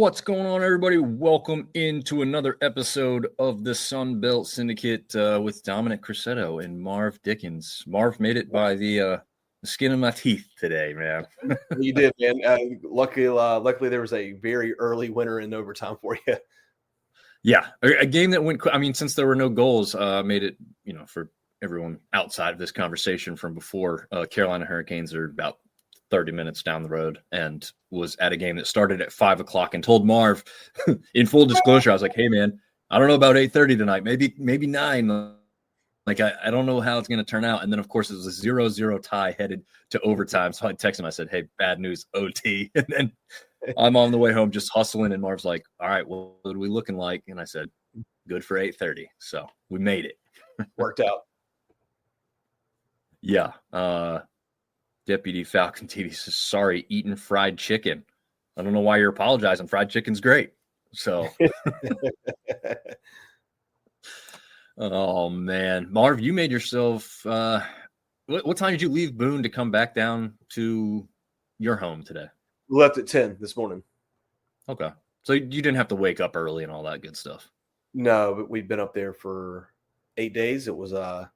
What's going on, everybody? Welcome into another episode of the Sunbelt Syndicate with Dominick, Crosetto, and Marv Dickens. Marv made it by the skin of my teeth today, man. You did, man. Luckily, there was a very early winner in overtime for you. Yeah, a game that went. I mean, since there were no goals, made it. For everyone outside of this conversation from before, Carolina Hurricanes are about 30 minutes down the road, and was at a game that started at 5 o'clock, and told Marv, in full disclosure, I was like, hey man, I don't know about 8:30 tonight, maybe 9. Like, I don't know how it's going to turn out. And then of course it was a 0-0 tie headed to overtime. So I texted him, I said, hey, bad news, OT. And then I'm on the way home just hustling, and Marv's like, all right, well, what are we looking like? And I said, good for 8:30. So we made it. Worked out. Yeah. Deputy Falcon TV says, sorry, eating fried chicken. I don't know why you're apologizing. Fried chicken's great. So, oh, man. Marv, you made yourself what time did you leave Boone to come back down to your home today? We left at 10 this morning. Okay. So you didn't have to wake up early and all that good stuff. No, but we'd been up there for 8 days. It was time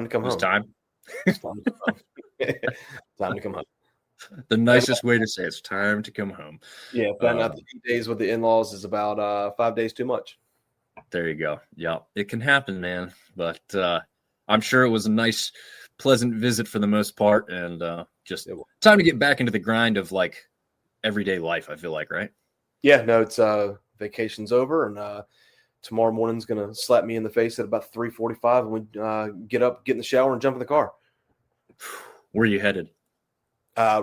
to come home. Time to come home. The nicest way to say it's time to come home. Yeah, but not the 8 days with the in-laws is about 5 days too much. There you go. Yeah, it can happen, man. But I'm sure it was a nice, pleasant visit for the most part, and just time to get back into the grind of like everyday life, I feel like, right? Yeah, no, it's vacation's over, and tomorrow morning's gonna slap me in the face at about 3:45, and we get up, get in the shower, and jump in the car. Where are you headed?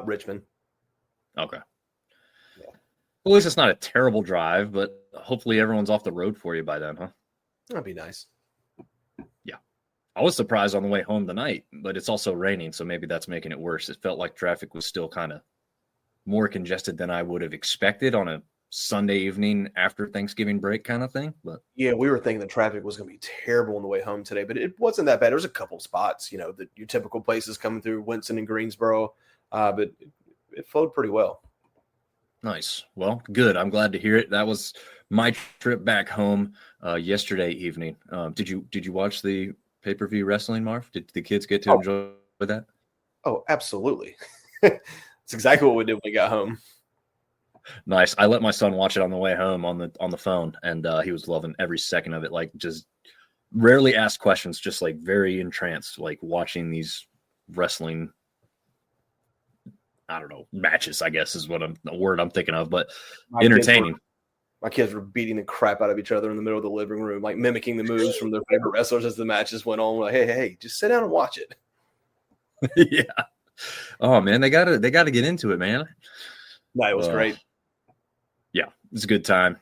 Richmond. Okay. Yeah. Well, at least it's not a terrible drive, but hopefully everyone's off the road for you by then, huh? That'd be nice. Yeah. I was surprised on the way home tonight, but it's also raining, so maybe that's making it worse. It felt like traffic was still kind of more congested than I would have expected on a Sunday evening after Thanksgiving break kind of thing. But yeah, we were thinking the traffic was going to be terrible on the way home today, but it wasn't that bad. There was a couple spots, your typical places coming through Winston and Greensboro, but it flowed pretty well. Nice. Well, good. I'm glad to hear it. That was my trip back home yesterday evening. Did you watch the pay-per-view wrestling, Marv? Did the kids get to enjoy that? Oh, absolutely. That's exactly what we did when we got home. Nice. I let my son watch it on the way home on the phone, and he was loving every second of it. Like, just rarely asked questions, just like very entranced, like watching these wrestling, I don't know, matches, I guess is the word I'm thinking of, but entertaining. My kids were beating the crap out of each other in the middle of the living room, like mimicking the moves from their favorite wrestlers as the matches went on. We're like, hey, just sit down and watch it. Yeah. Oh man, they gotta get into it, man. No, it was great. Yeah, it's a good time.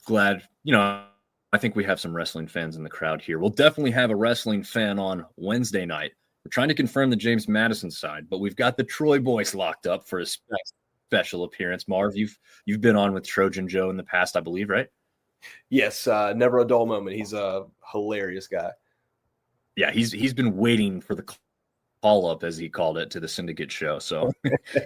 Glad, I think we have some wrestling fans in the crowd here. We'll definitely have a wrestling fan on Wednesday night. We're trying to confirm the James Madison side, but we've got the Troy boys locked up for a special appearance. Marv, you've been on with Trojan Joe in the past, I believe, right? Yes, never a dull moment. He's a hilarious guy. Yeah, he's been waiting for the call up, as he called it, to the Syndicate show. So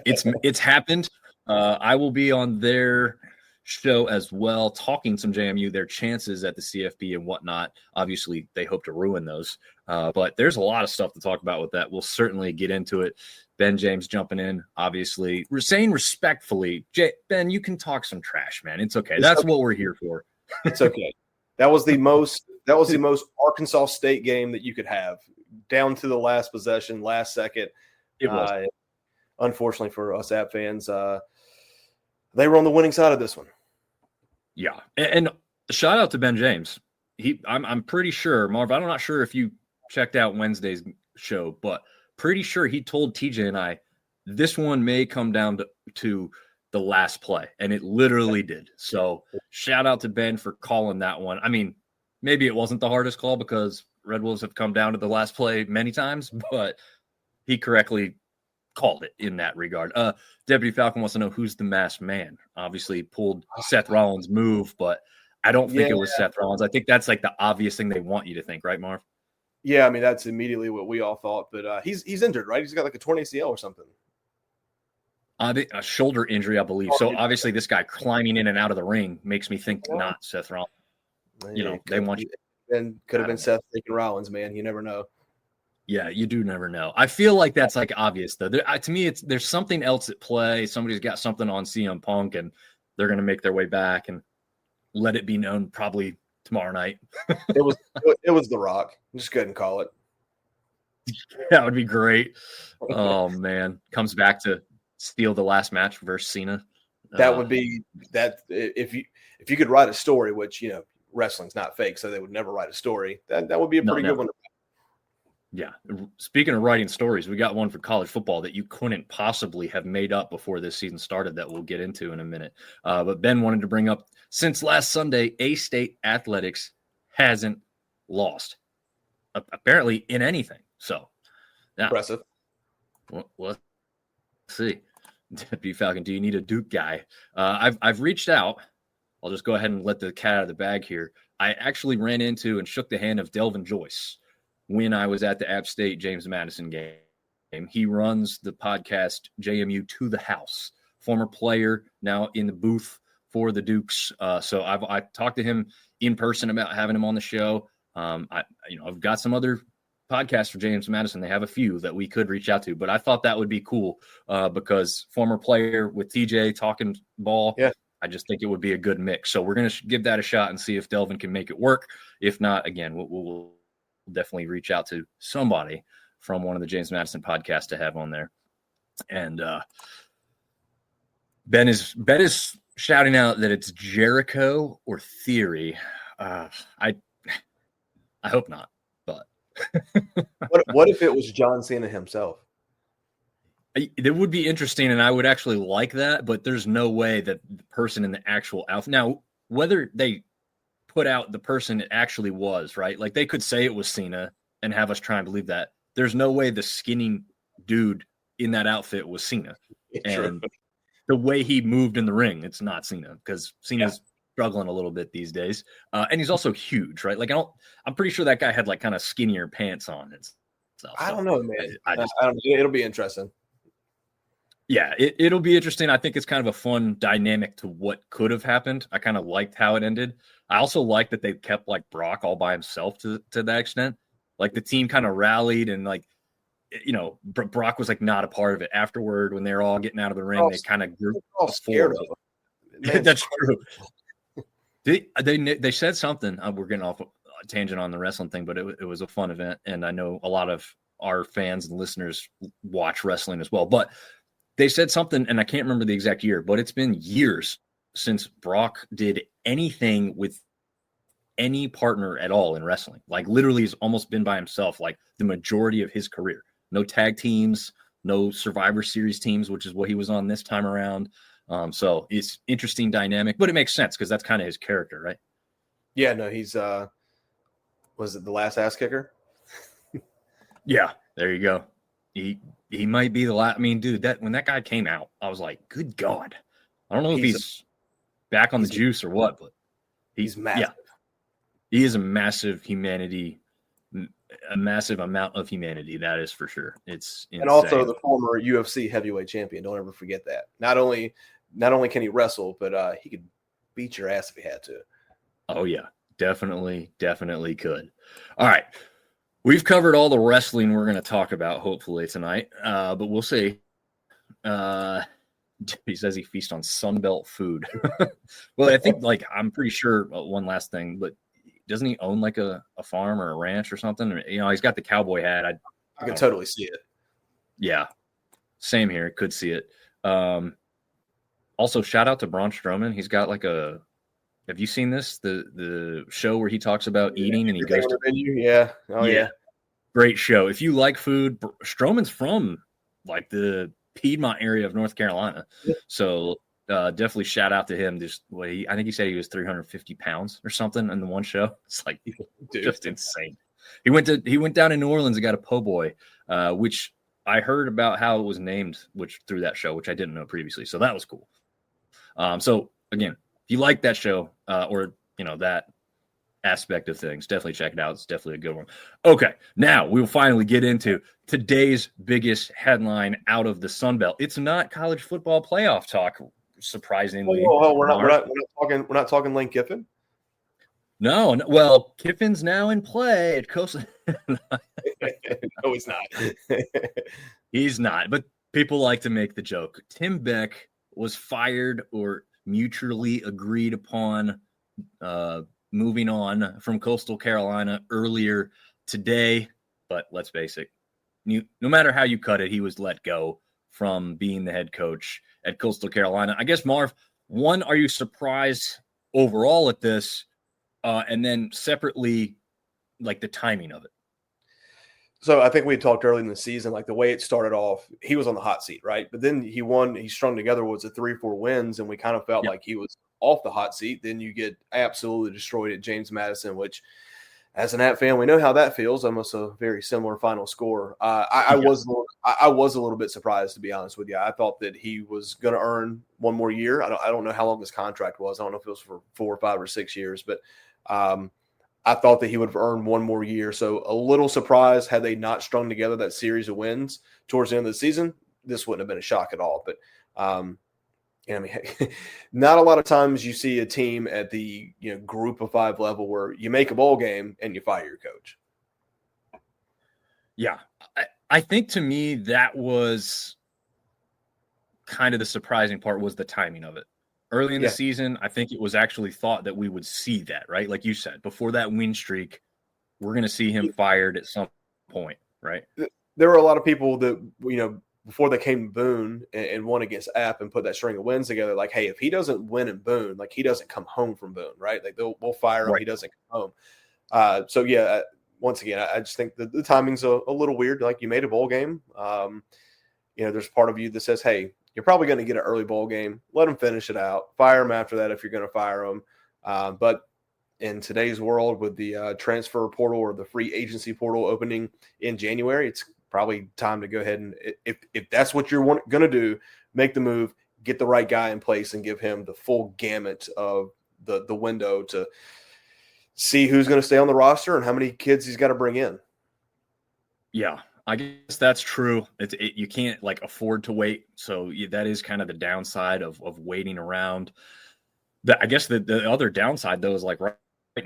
it's happened. I will be on their show as well, talking some JMU, their chances at the CFP and whatnot. Obviously, they hope to ruin those. But there's a lot of stuff to talk about with that. We'll certainly get into it. Ben James jumping in, obviously. We're saying respectfully, Ben, you can talk some trash, man. It's okay. That's what we're here for. It's okay. That was the most Arkansas State game that you could have, down to the last possession, last second. It was. Unfortunately for us App fans, they were on the winning side of this one. Yeah, and shout out to Ben James. I'm pretty sure, Marv, I'm not sure if you checked out Wednesday's show, but pretty sure he told TJ and I this one may come down to the last play, and it literally did. So shout out to Ben for calling that one. I mean, maybe it wasn't the hardest call because Red Wolves have come down to the last play many times, but he correctly called it in that regard. Deputy Falcon wants to know who's the masked man. Obviously pulled Seth Rollins' move, but I don't think it was Seth Rollins. I think that's like the obvious thing they want you to think, right, Marv? Yeah, I mean, that's immediately what we all thought, but he's injured, right? He's got like a torn ACL or something. A shoulder injury, I believe. So obviously, this guy climbing in and out of the ring makes me think not Seth Rollins. They want you. And could have been Seth freaking Rollins, man. You never know. Yeah, you do never know. I feel like that's like obvious though. To me, there's something else at play. Somebody's got something on CM Punk, and they're going to make their way back and let it be known probably tomorrow night. It was The Rock. Just go ahead and call it. That would be great. Oh man, comes back to steal the last match versus Cena. That would be that if you could write a story, which wrestling's not fake, so they would never write a story. That would be a pretty good one. Yeah. Speaking of writing stories, we got one for college football that you couldn't possibly have made up before this season started that we'll get into in a minute. But Ben wanted to bring up, since last Sunday, A-State Athletics hasn't lost, apparently, in anything. So, now, impressive. Well, let's see. Deputy Falcon, do you need a Duke guy? I've reached out. I'll just go ahead and let the cat out of the bag here. I actually ran into and shook the hand of Delvin Joyce when I was at the App State James Madison game. He runs the podcast JMU to the House, former player, now in the booth for the Dukes. So I talked to him in person about having him on the show. I've got some other podcasts for James Madison. They have a few that we could reach out to, but I thought that would be cool because former player with TJ talking ball. Yeah. I just think it would be a good mix. So we're going to give that a shot and see if Delvin can make it work. If not, again, we'll definitely reach out to somebody from one of the James Madison podcasts to have on there. And Ben is shouting out that it's Jericho or Theory. I hope not, but what if it was John Cena himself? It would be interesting, and I would actually like that, but there's no way that the person in the actual outfit. Now, whether they put out the person it actually was, right? Like they could say it was Cena and have us try and believe that. There's no way the skinny dude in that outfit was Cena. And the way he moved in the ring, it's not Cena because Cena's struggling a little bit these days. And he's also huge, right? Like I'm pretty sure that guy had like kind of skinnier pants on and stuff. I don't know, man. I don't know. It'll be interesting. Yeah, it'll be interesting. I think it's kind of a fun dynamic to what could have happened. I kind of liked how it ended. I also like that they kept like Brock all by himself to that extent. Like the team kind of rallied and like, Brock was like not a part of it afterward when they were all getting out of the ring. They kind of grew all scared of him. That's true. They said something. We're getting off a tangent on the wrestling thing, but it was a fun event. And I know a lot of our fans and listeners watch wrestling as well, but they said something, and I can't remember the exact year, but it's been years since Brock did anything with any partner at all in wrestling. Like literally he's almost been by himself, like the majority of his career. No tag teams, no Survivor Series teams, which is what he was on this time around. So it's interesting dynamic, but it makes sense because that's kind of his character, right? Yeah, no, he's was it the last ass kicker? Yeah, there you go. He might be the last. I mean, dude, when that guy came out, I was like, good God. I don't know if he's back on the juice or what, but he's massive. Yeah, he is a massive amount of humanity. That is for sure. It's insane. And also the former UFC heavyweight champion. Don't ever forget that. Not only can he wrestle, but he could beat your ass if he had to. Oh yeah, definitely could. All right. We've covered all the wrestling we're going to talk about, hopefully, tonight, but we'll see. He says he feasts on sunbelt food. Well, I think, I'm pretty sure one last thing, but doesn't he own, a farm or a ranch or something? He's got the cowboy hat. I can totally see it. Yeah, same here. Could see it. Also, shout out to Braun Strowman. He's got have you seen this? The show where he talks about eating and he goes to menu? Yeah. Oh yeah. Great show. If you like food, Strowman's from the Piedmont area of North Carolina. So definitely shout out to him. I think he said he was 350 pounds or something in the one show. It's just insane. He went down in New Orleans and got a po' boy, which I heard about how it was named, through that show, which I didn't know previously. So that was cool. So again, if you like that show, or that, aspect of things. Definitely check it out. It's definitely a good one. Okay, now we will finally get into today's biggest headline out of the Sun Belt. It's not college football playoff talk, surprisingly. We're not talking Lane Kiffin. No, well, Kiffin's now in play at Coastal. No, he's not. He's not, but people like to make the joke. Tim Beck was fired or mutually agreed upon moving on from Coastal Carolina earlier today. But let's face it, no matter how you cut it, he was let go from being the head coach at Coastal Carolina. I guess, Marv, one, are you surprised overall at this? And then separately, like the timing of it. So I think we had talked early in the season, like the way it started off, he was on the hot seat, right? But then he strung together was a 3-4 wins, and we kind of felt like he was off the hot seat. Then you get absolutely destroyed at James Madison, which as an App fan, we know how that feels. Almost a very similar final score. I was a little bit surprised, to be honest with you. I thought that he was going to earn one more year. I don't know how long his contract was. I don't know if it was for 4 or 5 or 6 years, but I thought that he would have earned one more year. So a little surprised had they not strung together that series of wins towards the end of the season. This wouldn't have been a shock at all. But not a lot of times you see a team at the group of 5 level where you make a bowl game and you fire your coach. Yeah, I think to me that was kind of the surprising part was the timing of it. Early in the season, I think it was actually thought that we would see that, right? Like you said, before that win streak, we're going to see him fired at some point, right? There were a lot of people that, before they came to Boone and won against App and put that string of wins together, like, hey, if he doesn't win in Boone, like he doesn't come home from Boone, right? Like we'll fire him. Right. He doesn't come home. Once again, I just think the timing's a little weird. Like you made a bowl game. There's part of you that says, hey, you're probably going to get an early bowl game. Let them finish it out. Fire them after that if you're going to fire them. But in today's world with the transfer portal or the free agency portal opening in January, it's probably time to go ahead and if that's what you're going to do, make the move, get the right guy in place, and give him the full gamut of the window to see who's going to stay on the roster and how many kids he's got to bring in. Yeah. I guess that's true. You can't afford to wait. So that is kind of the downside of waiting around. I guess the other downside though is right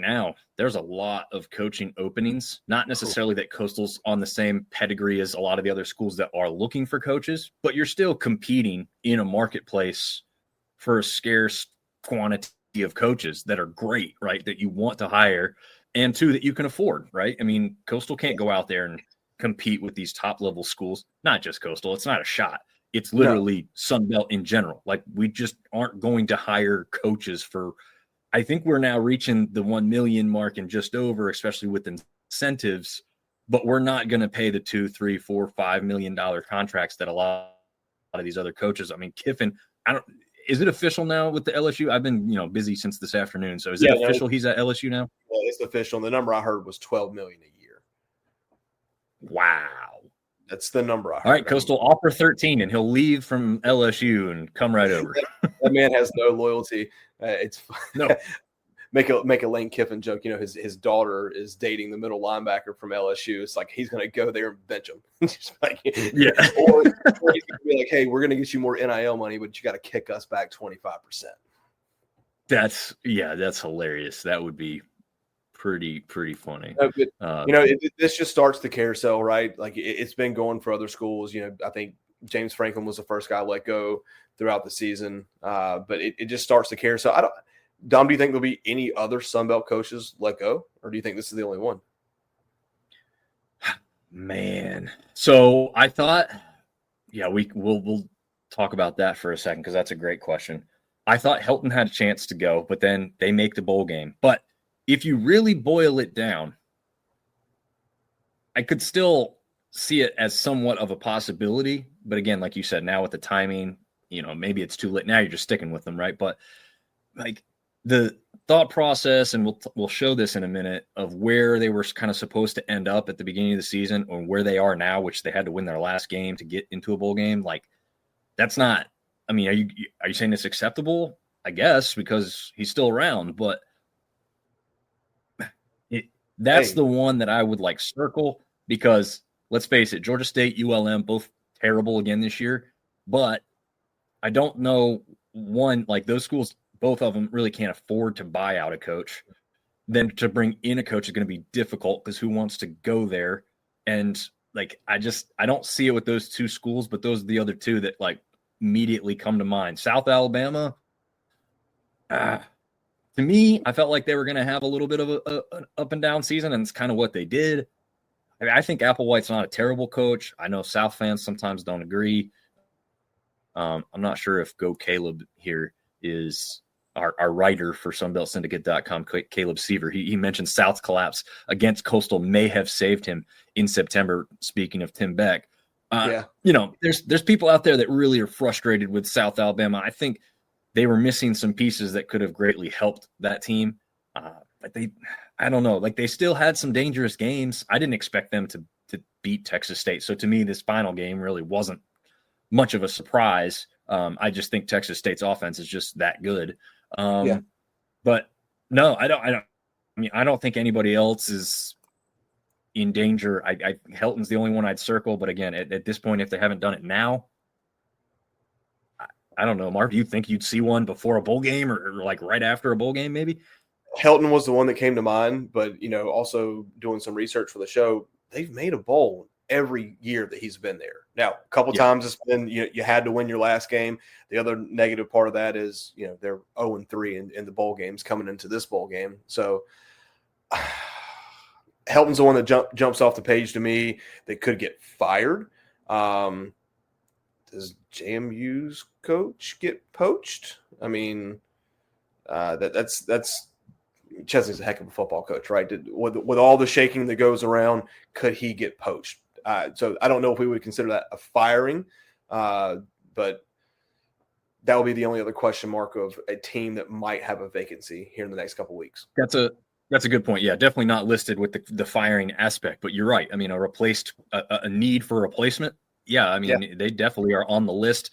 now, there's a lot of coaching openings, not necessarily that Coastal's on the same pedigree as a lot of the other schools that are looking for coaches, but you're still competing in a marketplace for a scarce quantity of coaches that are great, right? That you want to hire and two, that you can afford, right? I mean, Coastal can't go out there and compete with these top level schools, not just Coastal. It's not a shot. It's literally Sunbelt in general. We just aren't going to hire coaches for, I think we're now reaching the 1 million mark and just over, especially with incentives, but we're not going to pay the $2, $3, $4, $5 million contracts that a lot of these other coaches. I mean, Kiffin, is it official now with the LSU? I've been, busy since this afternoon. So is it official? He's at LSU now? Yeah, it's official. And the number I heard was $12 million a year. Wow. That's the number I heard. All right, Coastal, offer 13, and he'll leave from LSU and come right over. That man has no loyalty. It's no. Make a Lane Kiffin joke. His daughter is dating the middle linebacker from LSU. It's like he's going to go there and bench him. Or he's going to be like, hey, we're going to get you more NIL money, but you got to kick us back 25%. That's hilarious. That would be pretty funny. This just starts the carousel, right? Like it's been going for other schools. I think James Franklin was the first guy let go throughout the season, but it just starts the carousel. Dom, do you think there'll be any other Sunbelt coaches let go, or do you think this is the only one? Man, so I thought, we'll talk about that for a second because that's a great question. I thought Helton had a chance to go, but then they make the bowl game. But if you really boil it down, I could still see it as somewhat of a possibility. But again, like you said, now with the timing, maybe it's too late. Now you're just sticking with them, right? But the thought process, and we'll show this in a minute, of where they were kind of supposed to end up at the beginning of the season or where they are now, which they had to win their last game to get into a bowl game. That's not, I mean, are you saying it's acceptable? I guess, because he's still around, but That's the one that I would like circle because let's face it, Georgia State, ULM, both terrible again this year. But I don't know, one, like those schools, both of them really can't afford to buy out a coach. Then to bring in a coach is going to be difficult because who wants to go there? And like, I don't see it with those two schools, but those are the other two that like immediately come to mind. South Alabama, to me, I felt like they were going to have a little bit of an up and down season, and it's kind of what they did. I mean, I think Applewhite's not a terrible coach. I know South fans sometimes don't agree. I'm not sure if Go Caleb here is our writer for sunbeltsyndicate.com, Caleb Seaver. He mentioned South's collapse against Coastal may have saved him in September, speaking of Tim Beck. You know, there's people out there that really are frustrated with South Alabama. I think they were missing some pieces that could have greatly helped that team. But I don't know, like they still had some dangerous games. I didn't expect them to beat Texas State. So to me, this final game really wasn't much of a surprise. I just think Texas State's offense is just that good. But no, I don't think anybody else is in danger. Helton's the only one I'd circle. But again, at this point, if they haven't done it now, I don't know, Marv, do you think you'd see one before a bowl game or like right after a bowl game, maybe? Helton was the one that came to mind, but, you know, also doing some research for the show, they've made a bowl every year that he's been there. Now, a couple times it's been, you had to win your last game. The other negative part of that is, you know, they're 0-3 in the bowl games coming into this bowl game. So Helton's the one that jumps off the page to me that could get fired. Does JMU's coach get poached? I mean, that's Chesney's a heck of a football coach, right? With all the shaking that goes around, could he get poached? So I don't know if we would consider that a firing, but that would be the only other question mark of a team that might have a vacancy here in the next couple of weeks. That's a good point. Yeah, definitely not listed with the firing aspect, but you're right. I mean, a need for replacement. Yeah, I mean, they definitely are on the list.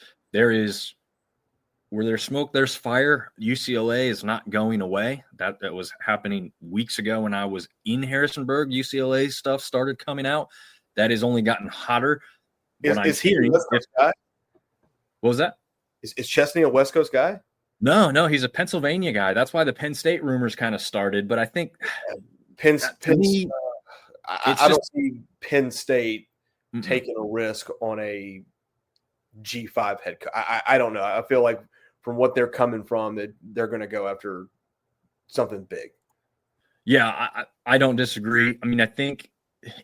Where there's smoke, there's fire. UCLA is not going away. That was happening weeks ago when I was in Harrisonburg. UCLA stuff started coming out. That has only gotten hotter. Is he a West Coast guy? What was that? Is Chesney a West Coast guy? No, he's a Pennsylvania guy. That's why the Penn State rumors kind of started. But I think I don't see Penn State taking a risk on a G5 head coach. I don't know. I feel like from what they're coming from, that they're going to go after something big. Yeah, I don't disagree. I mean, I think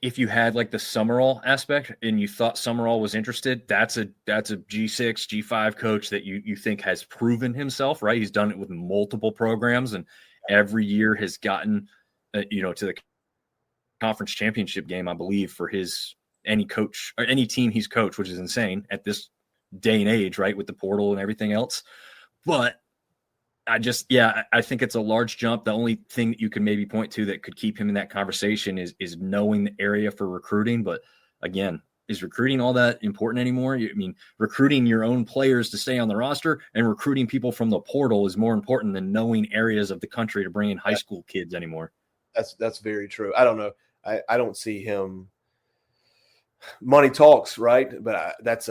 if you had like the Summerall aspect and you thought Summerall was interested, that's a G6, G5 coach that you think has proven himself, right? He's done it with multiple programs and every year has gotten, to the conference championship game, I believe, for any coach or any team he's coached, which is insane at this day and age, right? With the portal and everything else. But I think it's a large jump. The only thing that you can maybe point to that could keep him in that conversation is knowing the area for recruiting. But again, is recruiting all that important anymore? I mean, recruiting your own players to stay on the roster and recruiting people from the portal is more important than knowing areas of the country to bring in high school kids anymore. That's very true. I don't know. I don't see him. Money talks, right? But that's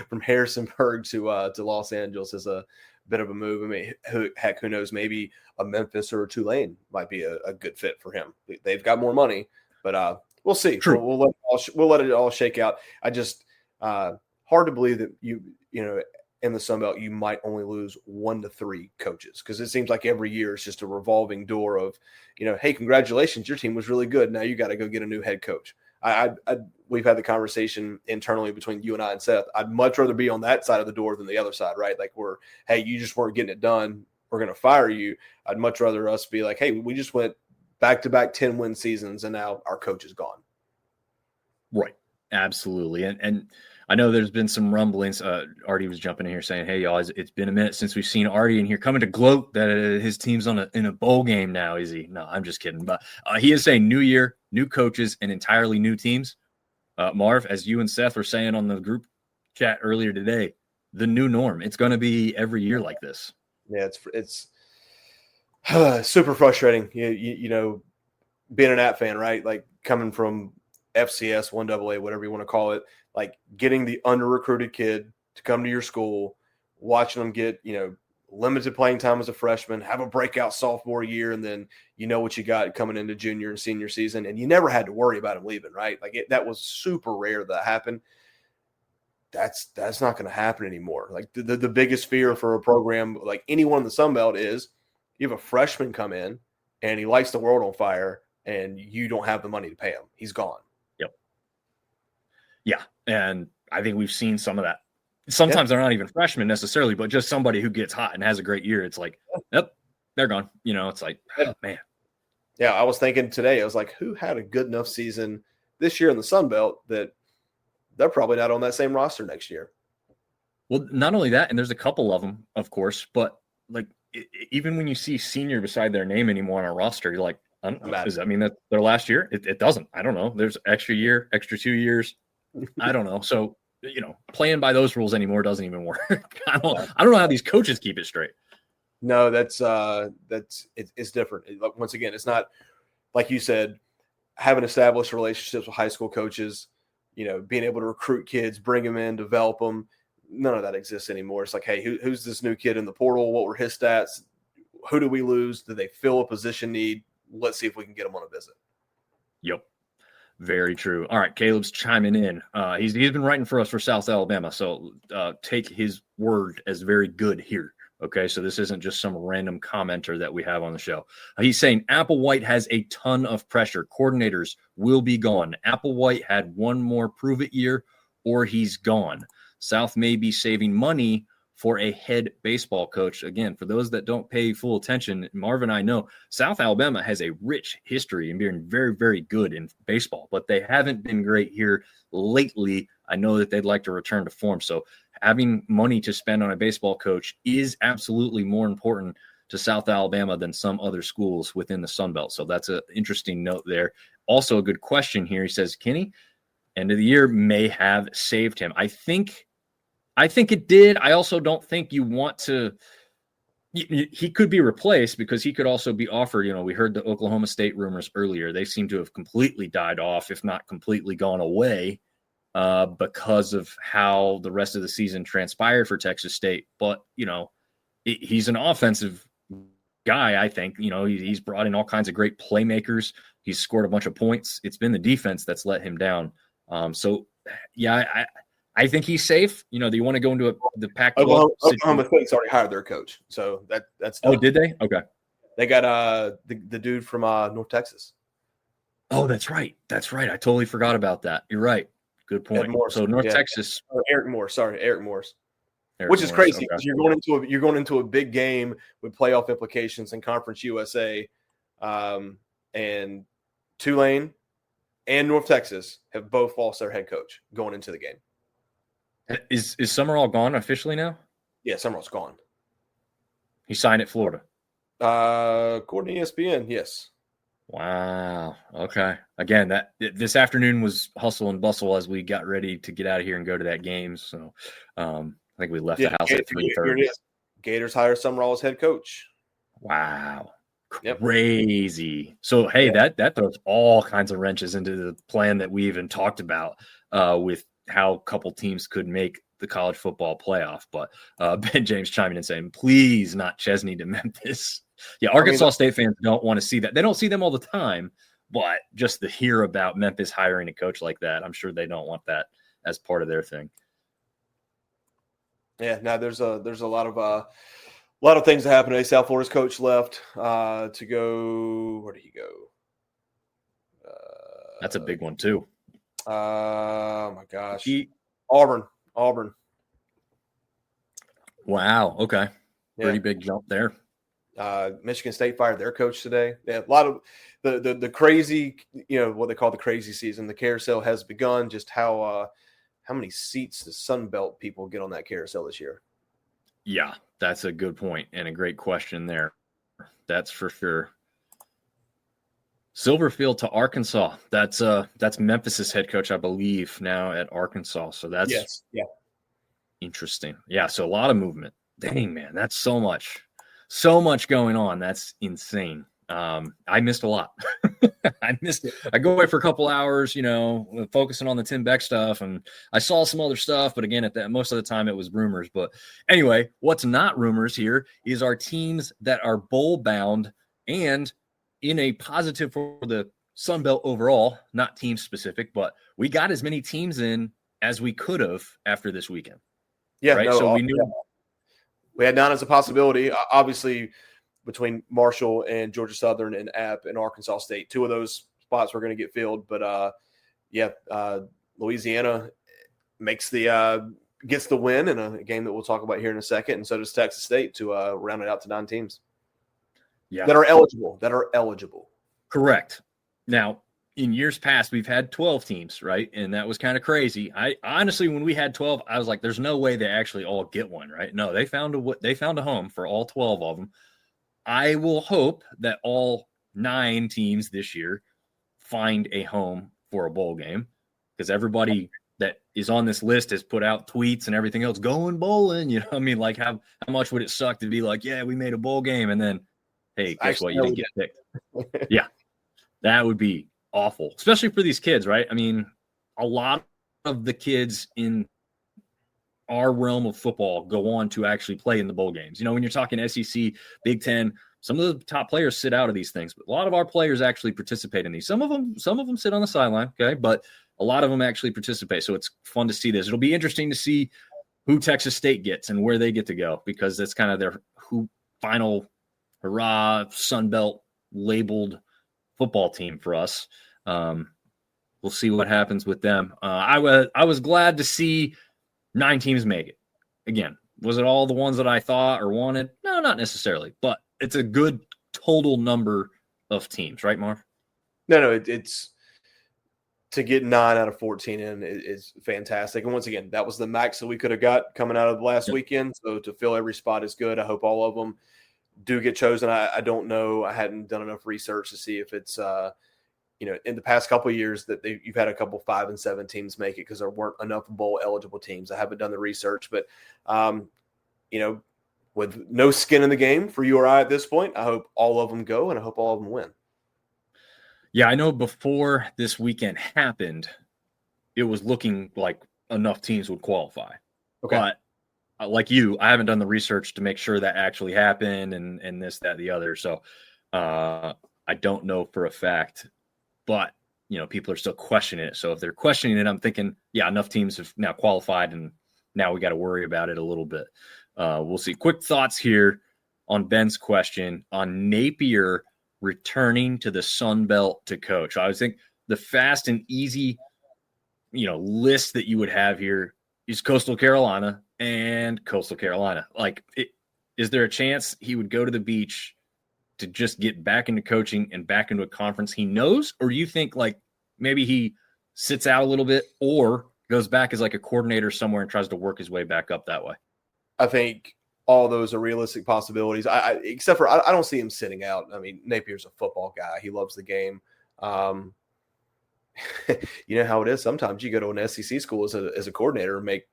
from Harrisonburg to Los Angeles is a bit of a move. I mean, who knows? Maybe a Memphis or a Tulane might be a good fit for him. They've got more money, but we'll see. True. We'll let it all shake out. I just hard to believe that you know in the Sunbelt you might only lose 1 to 3 coaches because it seems like every year it's just a revolving door of hey, congratulations, your team was really good. Now you got to go get a new head coach. We've had the conversation internally between you and I and Seth. I'd much rather be on that side of the door than the other side, right? Like hey, you just weren't getting it done. We're going to fire you. I'd much rather us be like, hey, we just went back-to-back 10-win seasons and now our coach is gone. Right. Absolutely. And I know there's been some rumblings. Artie was jumping in here saying, hey, y'all, it's been a minute since we've seen Artie in here coming to gloat that his team's in a bowl game now, is he? No, I'm just kidding. But he is saying new year, new coaches, and entirely new teams. Marv, as you and Seth were saying on the group chat earlier today, the new norm. It's going to be every year like this. Yeah, it's super frustrating. You know, being an App fan, right? Like coming from FCS, 1AA, whatever you want to call it, like getting the under-recruited kid to come to your school, watching them get, limited playing time as a freshman, have a breakout sophomore year, and then you know what you got coming into junior and senior season, and you never had to worry about him leaving, right? Like that was super rare that happened. That's not going to happen anymore. Like the biggest fear for a program like anyone in the sunbelt is you have a freshman come in and he lights the world on fire and you don't have the money to pay him. He's gone. Yep. Yeah. And I think we've seen some of that. Sometimes they're not even freshmen necessarily, but just somebody who gets hot and has a great year. It's like, yep, they're gone. It's like, oh, man. Yeah, I was thinking today, I was like, who had a good enough season this year in the sunbelt that they're probably not on that same roster next year? Well, not only that, and there's a couple of them, of course, but like even when you see senior beside their name anymore on a roster, you're like, I don't know, does that mean that their last year? It doesn't. I don't know. There's extra year, extra 2 years. I don't know. So, playing by those rules anymore doesn't even work. I don't know how these coaches keep it straight. No, it's different. Once again, it's not like you said, having established relationships with high school coaches, being able to recruit kids, bring them in, develop them. None of that exists anymore. It's like, hey, who's this new kid in the portal? What were his stats? Who do we lose? Did they fill a position need? Let's see if we can get them on a visit. Yep. Very true. All right, Caleb's chiming in. He's been writing for us for South Alabama, so take his word as very good here. Okay, so this isn't just some random commenter that we have on the show. He's saying Applewhite has a ton of pressure. Coordinators will be gone. Applewhite had one more prove-it year, or he's gone. South may be saving money for a head baseball coach. Again, for those that don't pay full attention, Marv and I know South Alabama has a rich history in being very, very good in baseball, but they haven't been great here lately. I know that they'd like to return to form. So having money to spend on a baseball coach is absolutely more important to South Alabama than some other schools within the Sun Belt. So that's an interesting note there. Also a good question here. He says, Kenny, end of the year may have saved him. I think it did. I also don't think you want to – he could be replaced because he could also be offered – we heard the Oklahoma State rumors earlier. They seem to have completely died off, if not completely gone away, because of how the rest of the season transpired for Texas State. But, he's an offensive guy, I think. He's brought in all kinds of great playmakers. He's scored a bunch of points. It's been the defense that's let him down. I think he's safe. Do you want to go into the Pac-12? Oklahoma State's already hired their coach, so that's done. Oh, did they? Okay. They got the dude from North Texas. Oh, that's right. That's right. I totally forgot about that. You're right. Good point. So North Texas. Eric Morris. Which is crazy because you're going into a big game with playoff implications in Conference USA, and Tulane and North Texas have both lost their head coach going into the game. Is Summerall gone officially now? Yeah, Summerall's gone. He signed at Florida. According to ESPN, yes. Wow. Okay. Again, this afternoon was hustle and bustle as we got ready to get out of here and go to that game. So I think we left the house at 3:30. Gators hire Summerall as head coach. Wow. Crazy. So, hey, that throws all kinds of wrenches into the plan that we even talked about with how a couple teams could make the college football playoff. But Ben James chiming in saying, please not Chesney to Memphis. Yeah, Arkansas State fans don't want to see that. They don't see them all the time, but just to hear about Memphis hiring a coach like that, I'm sure they don't want that as part of their thing. Yeah, now there's a lot of things that happened today. South Florida's coach left to go. Where did he go? That's a big one too. Oh my gosh, Auburn. Wow. Okay. Pretty big jump there. Michigan State fired their coach today. Yeah, a lot of the crazy, what they call the crazy season. The carousel has begun. Just how many seats the Sunbelt people get on that carousel this year? Yeah, that's a good point and a great question there. That's for sure. Silverfield to Arkansas. That's Memphis's head coach, I believe, now at Arkansas. So that's interesting. Yeah, so a lot of movement. Dang, man, that's so much going on. That's insane. I missed a lot. I go away for a couple hours, focusing on the Tim Beck stuff, and I saw some other stuff, but again, most of the time it was rumors. But anyway, what's not rumors here is our teams that are bowl bound and in a positive for the sunbelt overall, not team specific, but we got as many teams in as we could have after this weekend. Yeah, right. So we knew we had 9 as a possibility. Obviously, between Marshall and Georgia Southern and App and Arkansas State, 2 of those spots were going to get filled. But Louisiana gets the win in a game that we'll talk about here in a second, and so does Texas State to round it out to 9 teams. Yeah, that are eligible. Correct. Now, in years past, we've had 12 teams, right? And that was kind of crazy. I honestly, when we had 12, I was like, there's no way they actually all get one, right? No, they found a home for all 12 of them. I will hope that all 9 teams this year find a home for a bowl game, because everybody that is on this list has put out tweets and everything else going bowling. You know what I mean? Like how much would it suck to be like, yeah, we made a bowl game, and then, hey, guess what? You didn't get picked. Yeah, that would be awful, especially for these kids, right? I mean, a lot of the kids in our realm of football go on to actually play in the bowl games. When you're talking SEC, Big Ten, some of the top players sit out of these things, but a lot of our players actually participate in these. Some of them sit on the sideline, okay, but a lot of them actually participate. So it's fun to see this. It'll be interesting to see who Texas State gets and where they get to go, because that's kind of their final hurrah sunbelt labeled football team for us. We'll see what happens with them. I was glad to see 9 teams make it. Again, was it all the ones that I thought or wanted? No, not necessarily, but it's a good total number of teams, right, Marv? No, it's to get 9 out of 14 in is fantastic. And once again, that was the max that we could have got coming out of last weekend. So to fill every spot is good. I hope all of them do get chosen. I don't know. I hadn't done enough research to see if it's in the past couple of years that you've had a couple 5 and 7 teams make it because there weren't enough bowl eligible teams. I haven't done the research, but with no skin in the game for you or I at this point, I hope all of them go, and I hope all of them win. Yeah, I know before this weekend happened, it was looking like enough teams would qualify. Okay. But like you, I haven't done the research to make sure that actually happened and this, that, the other. So I don't know for a fact, but people are still questioning it. So if they're questioning it, I'm thinking, yeah, enough teams have now qualified, and now we got to worry about it a little bit. We'll see. Quick thoughts here on Ben's question on Napier returning to the Sun Belt to coach. I would think the fast and easy, list that you would have here is Coastal Carolina and Coastal Carolina. Like, is there a chance he would go to the beach to just get back into coaching and back into a conference he knows? Or do you think like maybe he sits out a little bit or goes back as like a coordinator somewhere and tries to work his way back up that way? I think all those are realistic possibilities. Except for I don't see him sitting out. I mean, Napier's a football guy. He loves the game. You know how it is. Sometimes you go to an SEC school as a coordinator and make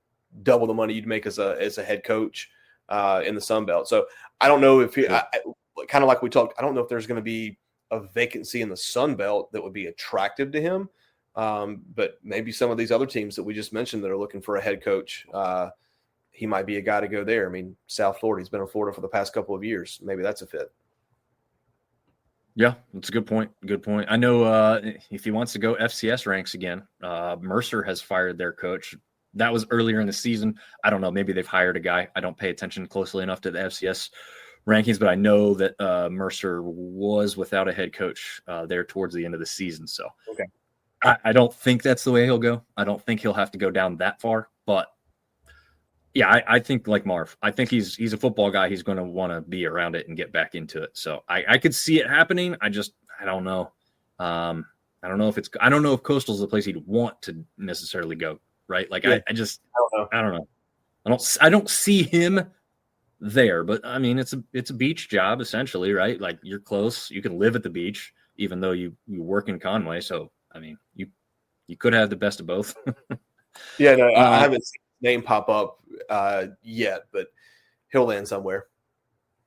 double the money you'd make as a head coach in the Sun Belt. So I don't know if kind of like we talked, I don't know if there's going to be a vacancy in the Sun Belt that would be attractive to him. But maybe some of these other teams that we just mentioned that are looking for a head coach, he might be a guy to go there. I mean, South Florida, he's been in Florida for the past couple of years. Maybe that's a fit. Yeah, that's a good point. Good point. I know if he wants to go FCS ranks again, Mercer has fired their coach. That was earlier in the season. I don't know. Maybe they've hired a guy. I don't pay attention closely enough to the FCS rankings, but I know that Mercer was without a head coach there towards the end of the season. So okay. I don't think that's the way he'll go. I don't think he'll have to go down that far. But yeah, I think like Marv, I think he's a football guy. He's going to want to be around it and get back into it. So I could see it happening. I don't know. I don't know if Coastal's the place he'd want to necessarily go. Right. Like yeah. I don't know. I don't see him there, but I mean, it's a beach job essentially, right? Like you're close. You can live at the beach, even though you work in Conway. So, I mean, you could have the best of both. Yeah, no, I haven't seen his name pop up yet, but he'll land somewhere.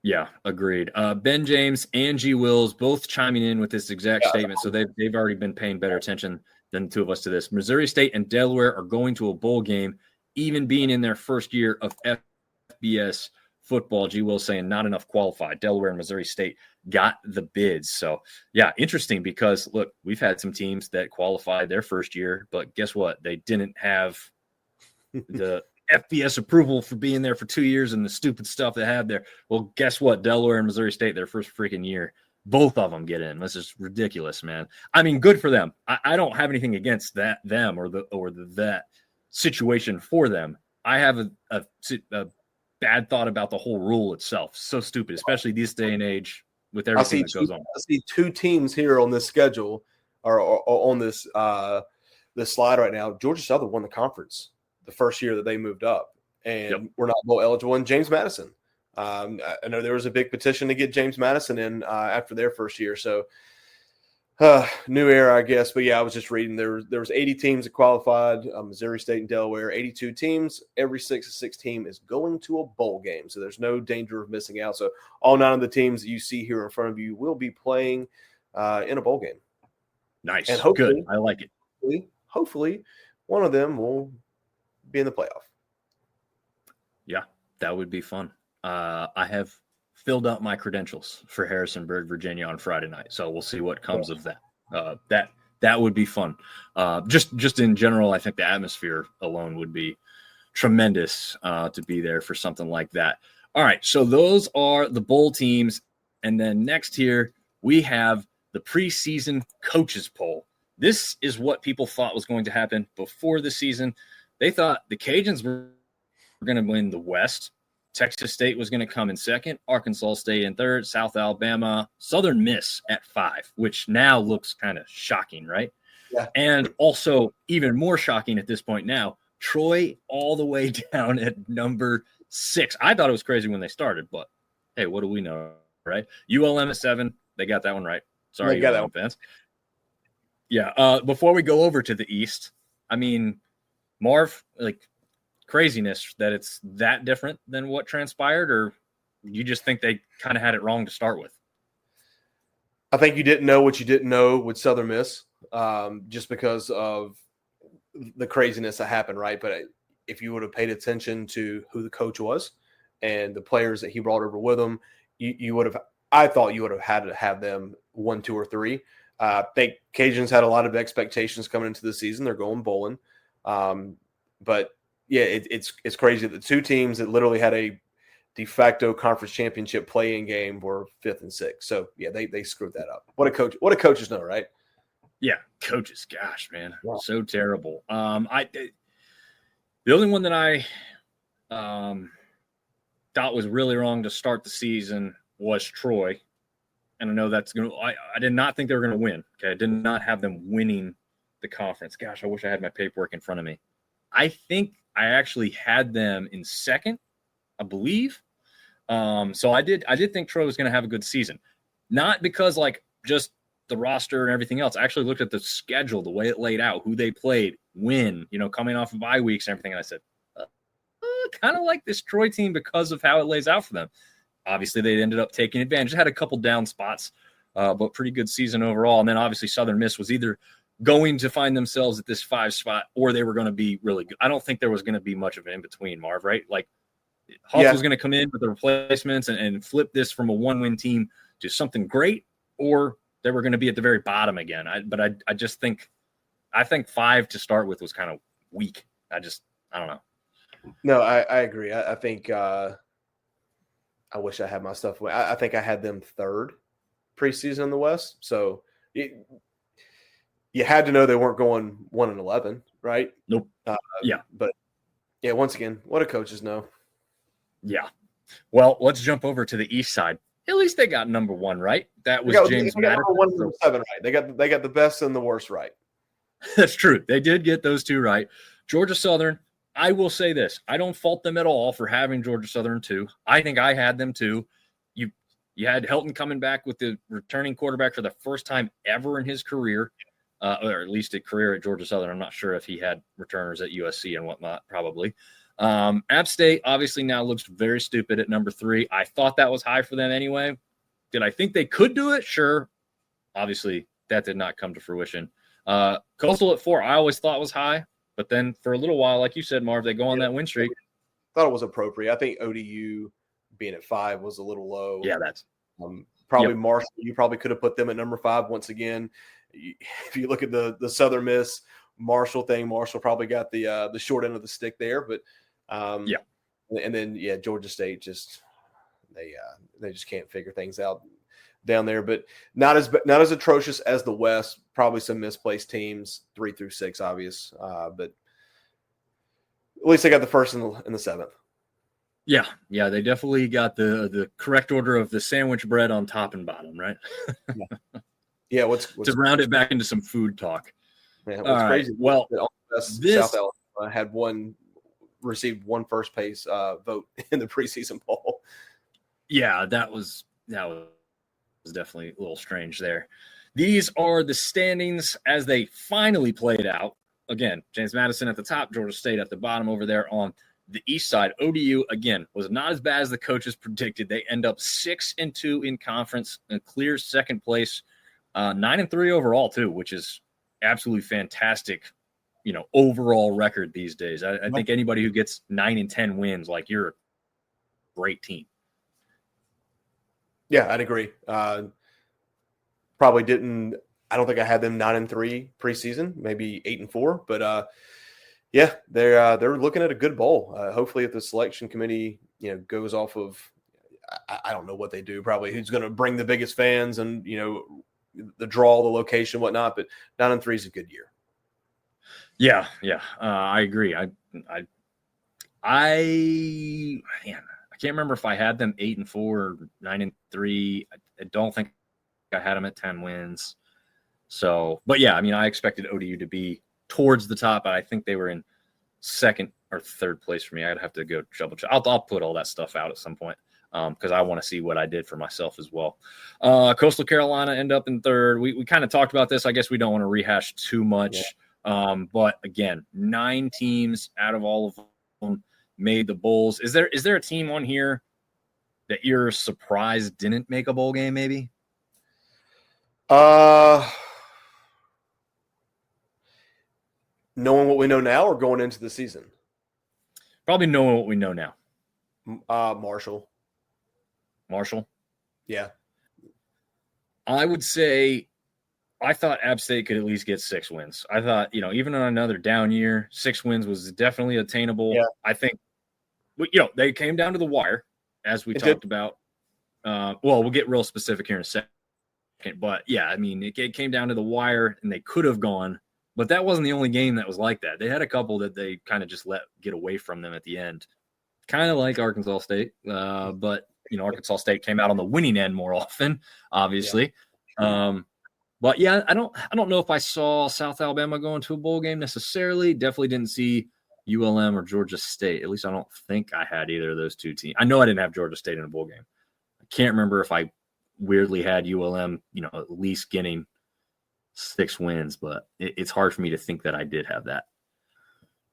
Yeah, agreed. Ben James and G. Wills both chiming in with this exact statement. So they've already been paying better attention than the two of us to this. Missouri State and Delaware are going to a bowl game, even being in their first year of FBS football. G. Wills saying not enough qualified. Delaware and Missouri State got the bids. So, yeah, interesting because, look, we've had some teams that qualified their first year, but guess what? They didn't have the FBS approval for being there for 2 years and the stupid stuff they had there. Well, guess what? Delaware and Missouri State, their first freaking year, both of them get in. This is ridiculous, man. I mean, good for them. I don't have anything against them or that situation for them. I have a bad thought about the whole rule itself. So stupid, especially this day and age with everything that goes on. I see two teams here on this schedule or on this this slide right now. Georgia Southern won the conference the first year that they moved up, and we're not bowl eligible. And James Madison, I know there was a big petition to get James Madison in after their first year. So new era, I guess. But yeah, I was just reading there was 80 teams that qualified. Missouri State and Delaware, 82 teams. Every 6-6 team is going to a bowl game, so there's no danger of missing out. So all 9 of the teams that you see here in front of you will be playing in a bowl game. Nice, and good. I like it. Hopefully, one of them will be in the playoff. Yeah, that would be fun. I have filled out my credentials for Harrisonburg, Virginia on Friday night, so we'll see what comes of that. That would be fun. Just in general, I think the atmosphere alone would be tremendous to be there for something like that. All right, so those are the bowl teams, and then next here we have the preseason coaches poll. This is what people thought was going to happen before the season. They thought the Cajuns were going to win the West. Texas State was going to come in second. Arkansas State in third. South Alabama. Southern Miss at 5, which now looks kind of shocking, right? Yeah. And also even more shocking at this point now, Troy all the way down at number 6. I thought it was crazy when they started, but hey, what do we know, right? ULM at 7. They got that one right. Sorry, ULM fans. Yeah. Before we go over to the East, I mean, Marv, like craziness that it's that different than what transpired, or you just think they kind of had it wrong to start with? I think you didn't know what you didn't know with Southern Miss, just because of the craziness that happened, right? But if you would have paid attention to who the coach was and the players that he brought over with him, you would have. I thought you would have had to have them 1, 2, or 3. I think Cajuns had a lot of expectations coming into the season. They're going bowling. But yeah, it's crazy. The 2 teams that literally had a de facto conference championship play-in game were 5th and 6th. So yeah, they screwed that up. What do coaches know, right? Yeah, coaches. Gosh, man, wow. So terrible. The only one that I thought was really wrong to start the season was Troy. And I know that's going to – I did not think they were going to win. Okay, I did not have them winning the conference. Gosh, I wish I had my paperwork in front of me. I think I actually had them in second, I believe. So I did think Troy was going to have a good season. Not because, like, just the roster and everything else. I actually looked at the schedule, the way it laid out, who they played, when, coming off of bye weeks and everything. And I said, kind of like this Troy team because of how it lays out for them. Obviously, they ended up taking advantage. Had a couple down spots, but pretty good season overall. And then obviously Southern Miss was either going to find themselves at this 5 spot or they were going to be really good. I don't think there was going to be much of an in-between, Marv, right? Like Huff was going to come in with the replacements and flip this from a 1-win team to something great, or they were going to be at the very bottom again. I just think 5 to start with was kind of weak. I don't know. No, I agree. I think I wish I had my stuff. I think I had them 3rd preseason in the West. So you had to know they weren't going 1-11, right? Nope. Yeah. But yeah, once again, what do coaches know? Yeah. Well, let's jump over to the East side. At least they got number 1 right. That was James Madison. 1 through 7 right. They got the best and the worst right. That's true. They did get those 2 right. Georgia Southern, I will say this. I don't fault them at all for having Georgia Southern 2. I think I had them 2. You had Helton coming back with the returning quarterback for the first time ever in his career, or at least a career at Georgia Southern. I'm not sure if he had returners at USC and whatnot, probably. App State obviously now looks very stupid at number 3. I thought that was high for them anyway. Did I think they could do it? Sure. Obviously, that did not come to fruition. Coastal at 4, I always thought was high, but then for a little while, like you said, Marv, they go on that win streak. Thought it was appropriate. I think ODU being at 5 was a little low. Yeah, that's probably Marshall. You probably could have put them at number 5 once again. If you look at the Southern Miss Marshall thing, Marshall probably got the short end of the stick there, but and then Georgia State just they just can't figure things out down there, but not as atrocious as the West. Probably some misplaced teams 3 through 6, obvious, but at least they got the first and the 7th. Yeah, they definitely got the correct order of the sandwich bread on top and bottom, right? Yeah, what's to round it back into some food talk. Yeah, what's crazy? Right. Well, South Alabama had received one first place vote in the preseason poll. Yeah, that was definitely a little strange there. These are the standings as they finally played out. Again, James Madison at the top, Georgia State at the bottom over there on the east side. ODU, again, was not as bad as the coaches predicted. They end up 6-2 in conference and clear second place, 9-3 overall too, which is absolutely fantastic, overall record these days. I think anybody who gets 9-10 wins, like, you're a great team. Yeah, I'd agree. Probably didn't. I don't think I had them 9-3 preseason, maybe 8-4, but they're looking at a good bowl. Hopefully, if the selection committee goes off of, I don't know what they do. Probably who's going to bring the biggest fans and the draw, the location, whatnot. But 9-3 is a good year. Yeah, I agree. I can't remember if I had them 8-4 or 9-3. I don't think I had them at 10 wins. So, but yeah, I expected ODU to be towards the top. I think they were in second or third place for me. I'd have to go double check. I'll put all that stuff out at some point because I want to see what I did for myself as well. Coastal Carolina end up in third. We kind of talked about this. I guess we don't want to rehash too much. Yeah. But again, 9 teams out of all of them made the bowls. Is there a team on here that you're surprised didn't make a bowl game? Maybe. Knowing what we know now or going into the season? Probably knowing what we know now. Marshall. Yeah. I would say I thought App State could at least get 6 wins. I thought, even on another down year, 6 wins was definitely attainable. Yeah. I think, they came down to the wire, as we talked about. We'll get real specific here in a second. But, yeah, it came down to the wire, and they could have gone. But that wasn't the only game that was like that. They had a couple that they kind of just let get away from them at the end. Kind of like Arkansas State. But, Arkansas State came out on the winning end more often, obviously. Yeah. But, yeah, I don't know if I saw South Alabama going to a bowl game necessarily. Definitely didn't see ULM or Georgia State. At least I don't think I had either of those two teams. I know I didn't have Georgia State in a bowl game. I can't remember if I weirdly had ULM, at least getting 6 wins, but it's hard for me to think that I did have that.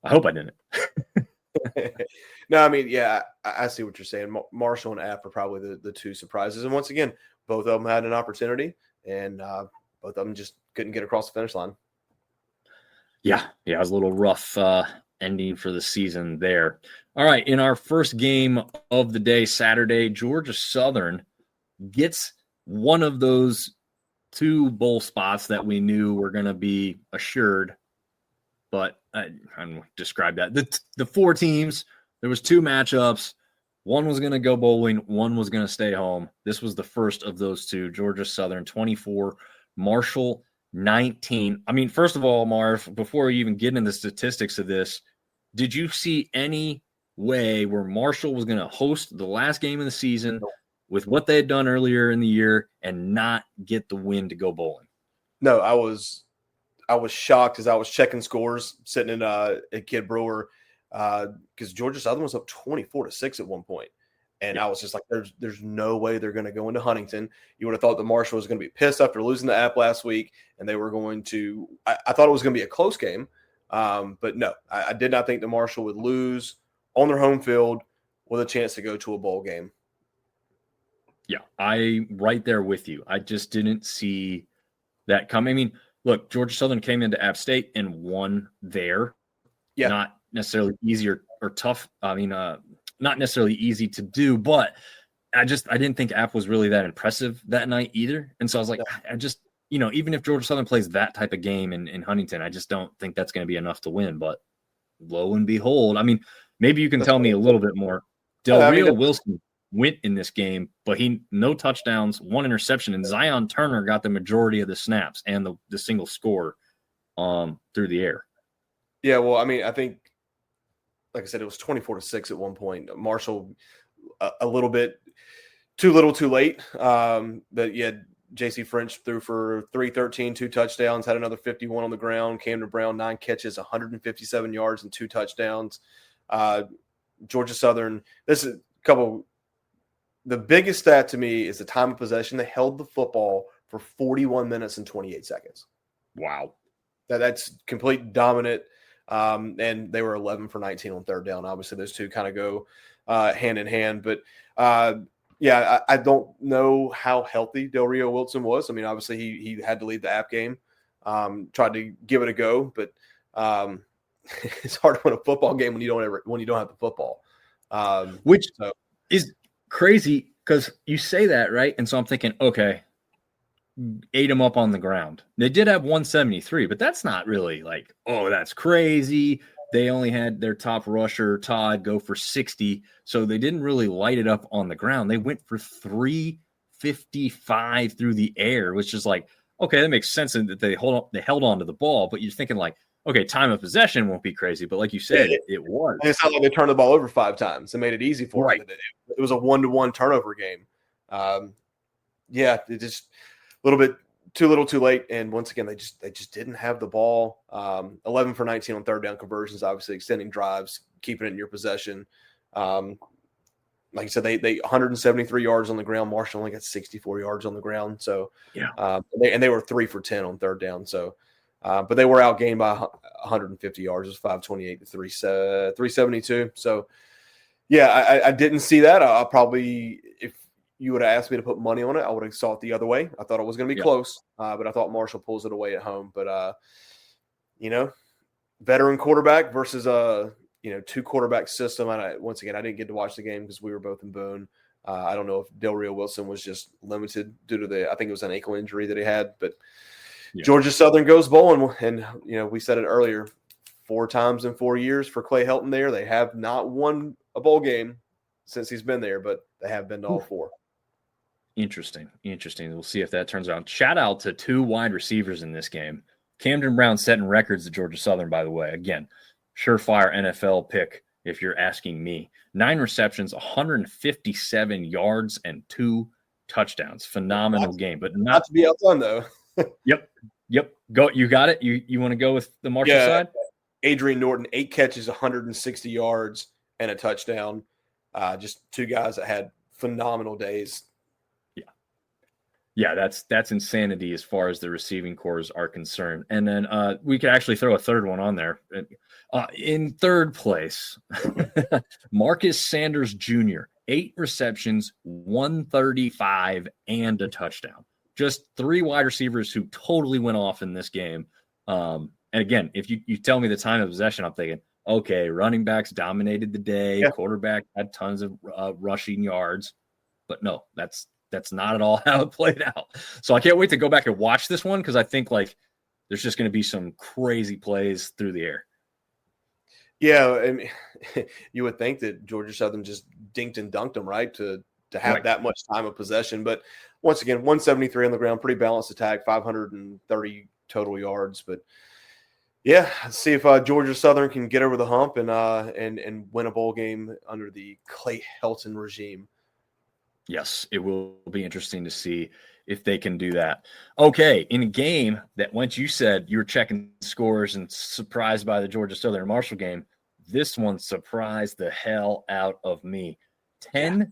I hope I didn't. No, I see what you're saying. Marshall and App are probably the 2 surprises. And once again, both of them had an opportunity, and both of them just couldn't get across the finish line. Yeah, it was a little rough ending for the season there. All right, in our first game of the day, Saturday, Georgia Southern gets one of those 2 bowl spots that we knew were going to be assured, but I'm describe that. The 4 teams, there was 2 matchups. One was going to go bowling. One was going to stay home. This was the first of those 2. Georgia Southern 24, Marshall 19. First of all, Marv, before you even get into the statistics of this, did you see any way where Marshall was going to host the last game of the season with what they had done earlier in the year and not get the win to go bowling? No, I was shocked as I was checking scores sitting in at Kid Brewer because Georgia Southern was up 24-6 at one point. And I was just like, there's no way they're going to go into Huntington. You would have thought that Marshall was going to be pissed after losing the App last week, and they were going to – I thought it was going to be a close game. But no, I did not think that Marshall would lose on their home field with a chance to go to a bowl game. Yeah, I right there with you. I just didn't see that coming. I mean, look, Georgia Southern came into App State and won there. Yeah. Not necessarily easy or tough. I mean, not necessarily easy to do, but I didn't think App was really that impressive that night either. And so I was like, I just, even if Georgia Southern plays that type of game in Huntington, I just don't think that's going to be enough to win. But lo and behold, I mean, maybe you can tell me a little bit more. Del Rio Wilson went in this game, but no touchdowns, 1 interception, and Zion Turner got the majority of the snaps and the single score through the air. Yeah, well, I mean, I think, like I said, it was 24-6 at one point. Marshall, a little bit too little, too late. But yeah, J.C. French threw for 313, 2 touchdowns, had another 51 on the ground. Camden Brown, 9 catches, 157 yards, and 2 touchdowns. Georgia Southern, this is a couple. The biggest stat to me is the time of possession. They held the football for 41 minutes and 28 seconds. Wow. That's complete dominant. And they were 11 for 19 on third down. Obviously, those two kind of go hand in hand. But, yeah, I don't know how healthy Del Rio Wilson was. I mean, obviously, he had to leave the App game, tried to give it a go. But it's hard to win a football game when you don't have the football. Which is crazy because you say that, right? And so I'm thinking, okay, ate them up on the ground. They did have 173, but that's not really like, oh, that's crazy. They only had their top rusher, Todd, go for 60. So they didn't really light it up on the ground. They went for 355 through the air, which is like, okay, that makes sense that they held on to the ball, but you're thinking like, okay, time of possession won't be crazy, but like you said, it was. It's not like they turned the ball over 5 times and made it easy for them. It was a 1-to-1 turnover game. Yeah, it just a little bit too little, too late. And once again, they just didn't have the ball. 11 for 19 on third down conversions, obviously extending drives, keeping it in your possession. Like I said, they 173 yards on the ground. Marshall only got 64 yards on the ground. So yeah, they were 3 for 10 on third down. So. But they were outgained by 150 yards. It was 528 to 372. So, yeah, I didn't see that. I probably, if you would have asked me to put money on it, I would have saw it the other way. I thought it was going to be close, but I thought Marshall pulls it away at home. But, veteran quarterback versus 2-quarterback system. And once again, I didn't get to watch the game because we were both in Boone. I don't know if Del Rio Wilson was just limited due to I think it was an ankle injury that he had, but. Yeah. Georgia Southern goes bowling, and we said it earlier, 4 times in 4 years for Clay Helton there. They have not won a bowl game since he's been there, but they have been to all 4. Interesting. We'll see if that turns around. Shout out to 2 wide receivers in this game. Camden Brown setting records at Georgia Southern, by the way. Again, surefire NFL pick if you're asking me. 9 receptions, 157 yards, and 2 touchdowns. Phenomenal game, but not to be outdone though. Yep. Go. You got it. You want to go with the Marshall side? Adrian Norton, 8 catches, 160 yards, and a touchdown. Just 2 guys that had phenomenal days. Yeah. That's insanity as far as the receiving cores are concerned. And then we could actually throw a third one on there. In third place, Marcus Sanders Jr., 8 receptions, 135, and a touchdown. Just 3 wide receivers who totally went off in this game. And again, if you tell me the time of possession, I'm thinking, okay, running backs dominated the day. Yeah. Quarterback had tons of rushing yards. But no, that's not at all how it played out. So I can't wait to go back and watch this one because I think there's just going to be some crazy plays through the air. Yeah, I mean, you would think that Georgia Southern just dinked and dunked them, right, to have that much time of possession. But once again, 173 on the ground, pretty balanced attack, 530 total yards. But yeah, let's see if Georgia Southern can get over the hump and win a bowl game under the Clay Helton regime. Yes, it will be interesting to see if they can do that. Okay, in a game that once you said you were checking scores and surprised by the Georgia Southern Marshall game, this one surprised the hell out of me. 10-10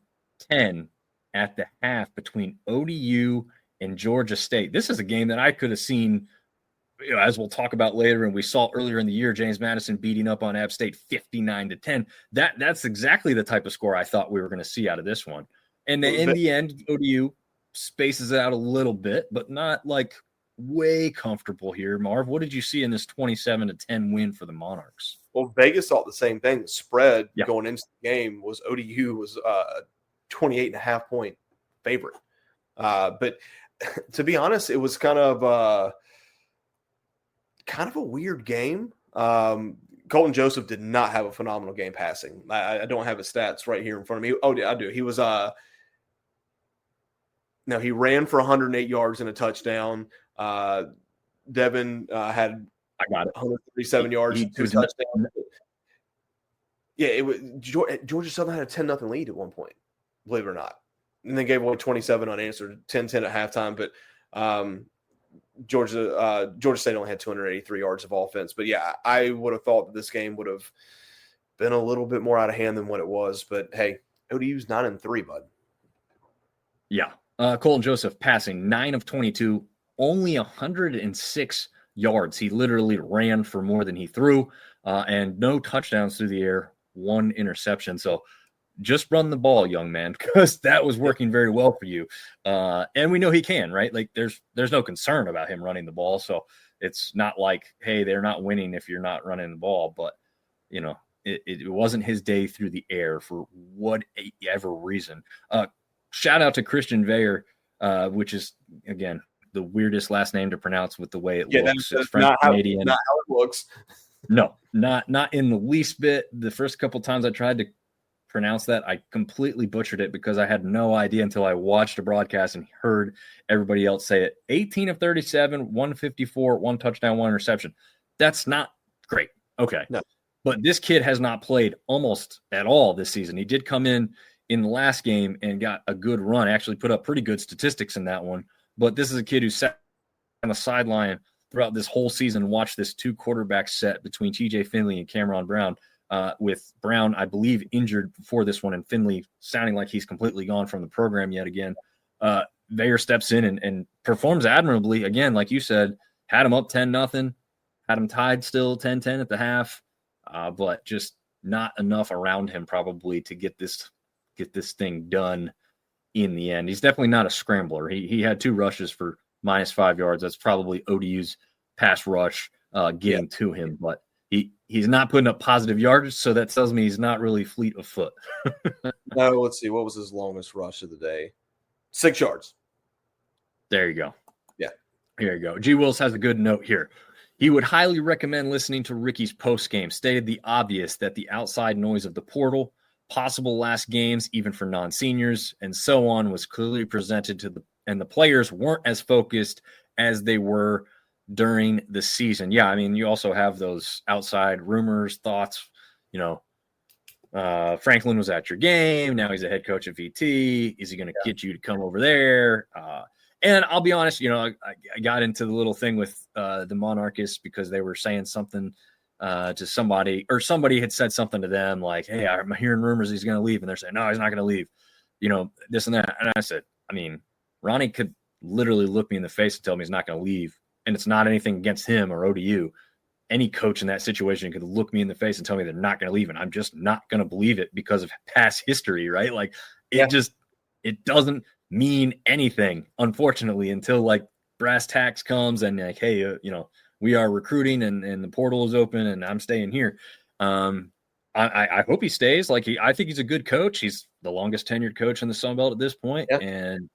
at the half between ODU and Georgia State. This is a game that I could have seen as we'll talk about later, and we saw earlier in the year, James Madison beating up on App State 59-10. That's exactly the type of score I thought we were going to see out of this one. And in the end, ODU spaces it out a little bit, but not like way comfortable here. Marv, what did you see in this 27-10 win for the Monarchs? Well, Vegas thought the same thing. The spread going into the game was ODU was a 28.5 point favorite. But to be honest, it was kind of a weird game. Colton Joseph did not have a phenomenal game passing. I don't have his stats right here in front of me. Oh, yeah, I do. He was he ran for 108 yards and a touchdown. Devin had 137 yards and 2 touchdowns. Yeah, it was Georgia Southern had a 10-0 lead at one point, believe it or not. And they gave away 27 unanswered, 10-10 at halftime. But Georgia State only had 283 yards of offense. But yeah, I would have thought that this game would have been a little bit more out of hand than what it was. But hey, ODU's 9-3, bud. Yeah. Colton Joseph passing 9 of 22, only 106 yards. He literally ran for more than he threw, and no touchdowns through the air, 1 interception. So just run the ball, young man, because that was working very well for you. And we know he can, right? Like there's no concern about him running the ball. So it's not like, hey, they're not winning if you're not running the ball. But, it wasn't his day through the air for whatever reason. Shout out to Christian Veyer, which is, again, the weirdest last name to pronounce with the way it looks. That's French Canadian. Not how it looks. No, not in the least bit. The first couple times I tried to pronounce that, I completely butchered it because I had no idea until I watched a broadcast and heard everybody else say it. 18 of 37, 154, 1 touchdown, 1 interception. That's not great. Okay. No. But this kid has not played almost at all this season. He did come in the last game and got a good run, actually put up pretty good statistics in that one. But this is a kid who sat on the sideline throughout this whole season, watched this 2 quarterback set between TJ Finley and Cameron Brown, with Brown, I believe, injured before this one, and Finley sounding like he's completely gone from the program yet again. Veyer steps in and performs admirably. Again, like you said, had him up 10-0, had him tied still 10-10 at the half, but just not enough around him probably to get this thing done in the end. He's definitely not a scrambler. He had 2 rushes for -5 yards. That's probably ODU's pass rush getting to him, but he's not putting up positive yardage, so that tells me he's not really fleet of foot. No, let's see. What was his longest rush of the day? 6 yards. There you go. Yeah. Here you go. G. Wills has a good note here. He would highly recommend listening to Ricky's postgame. Stated the obvious that the outside noise of the portal, possible last games, even for non-seniors, and so on, was clearly presented to and the players weren't as focused as they were during the season. Yeah, I mean, you also have those outside rumors, thoughts. Franklin was at your game. Now he's a head coach at VT. Is he going to get you to come over there? And I'll be honest, I got into the little thing with the Monarchists because they were saying something to somebody, or somebody had said something to them like, hey, I'm hearing rumors he's going to leave. And they're saying, no, he's not going to leave, this and that. And I said, I mean, Ronnie could literally look me in the face and tell me he's not going to leave. And it's not anything against him or ODU. Any coach in that situation could look me in the face and tell me they're not going to leave. And I'm just not going to believe it because of past history, right? Like it doesn't mean anything, unfortunately, until like brass tacks comes and like, hey, we are recruiting and the portal is open and I'm staying here. I hope he stays. I think he's a good coach. He's the longest tenured coach in the sunbelt at this point. Yep. And,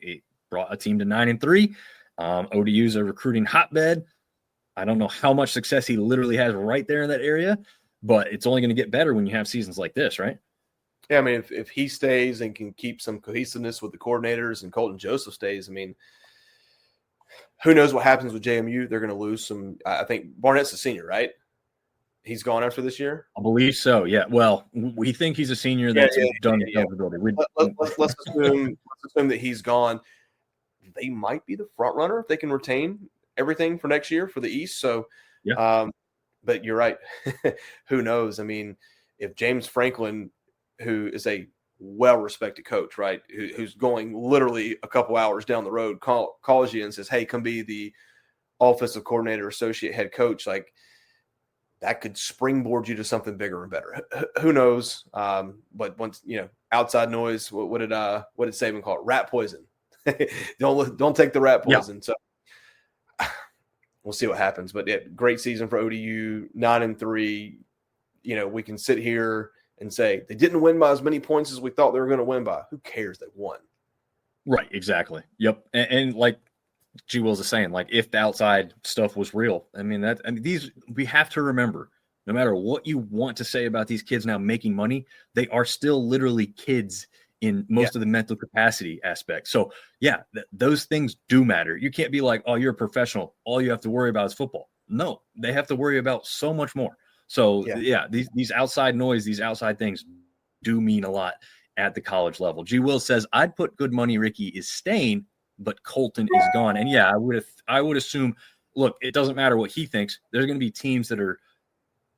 it brought a team to 9-3. ODU's a recruiting hotbed. I don't know how much success he literally has right there in that area, but it's only going to get better when you have seasons like this, right? Yeah, I mean, if he stays and can keep some cohesiveness with the coordinators and Colton Joseph stays, I mean, who knows what happens with JMU? They're going to lose some. I think Barnett's a senior, right? He's gone after this year? I believe so, yeah. Well, we think he's a senior that's done the eligibility. Let's assume that he's gone. They might be the front runner if they can retain everything for next year for the East. So, but you're right. Who knows? I mean, if James Franklin, who is a well-respected coach, right, who's going literally a couple hours down the road, calls you and says, hey, come be the offensive coordinator, associate head coach, like that could springboard you to something bigger and better. Who knows? But once, outside noise, what did Saban call it? Rat poison. Don't take the rat poison. Yeah. So we'll see what happens. But yeah, great season for ODU, 9-3. We can sit here and say they didn't win by as many points as we thought they were going to win by. Who cares? They won. Right. Exactly. Yep. And like G. Wills is saying, like, if the outside stuff was real, we have to remember, no matter what you want to say about these kids now making money, they are still literally kids in most of the mental capacity aspect. So yeah, those things do matter. You can't be like, oh, you're a professional, all you have to worry about is football. No, they have to worry about so much more. So yeah, these outside noise, these outside things do mean a lot at the college level. G. Will says, I'd put good money Ricky is staying, but Colton is gone. And yeah, I would assume, look, it doesn't matter what he thinks. There's going to be teams that are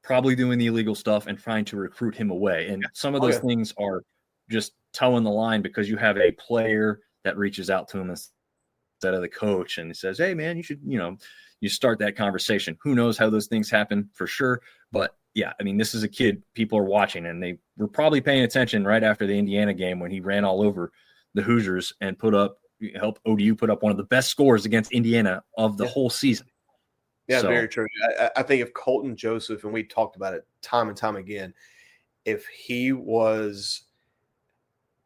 probably doing the illegal stuff and trying to recruit him away. And some of those things are just towing the line because you have a player that reaches out to him instead of the coach and says, hey man, you should, you start that conversation. Who knows how those things happen for sure. But yeah, this is a kid people are watching, and they were probably paying attention right after the Indiana game when he ran all over the Hoosiers and helped ODU put up one of the best scores against Indiana of the whole season. Yeah, very true. I think if Colton Joseph, and we talked about it time and time again, if he was,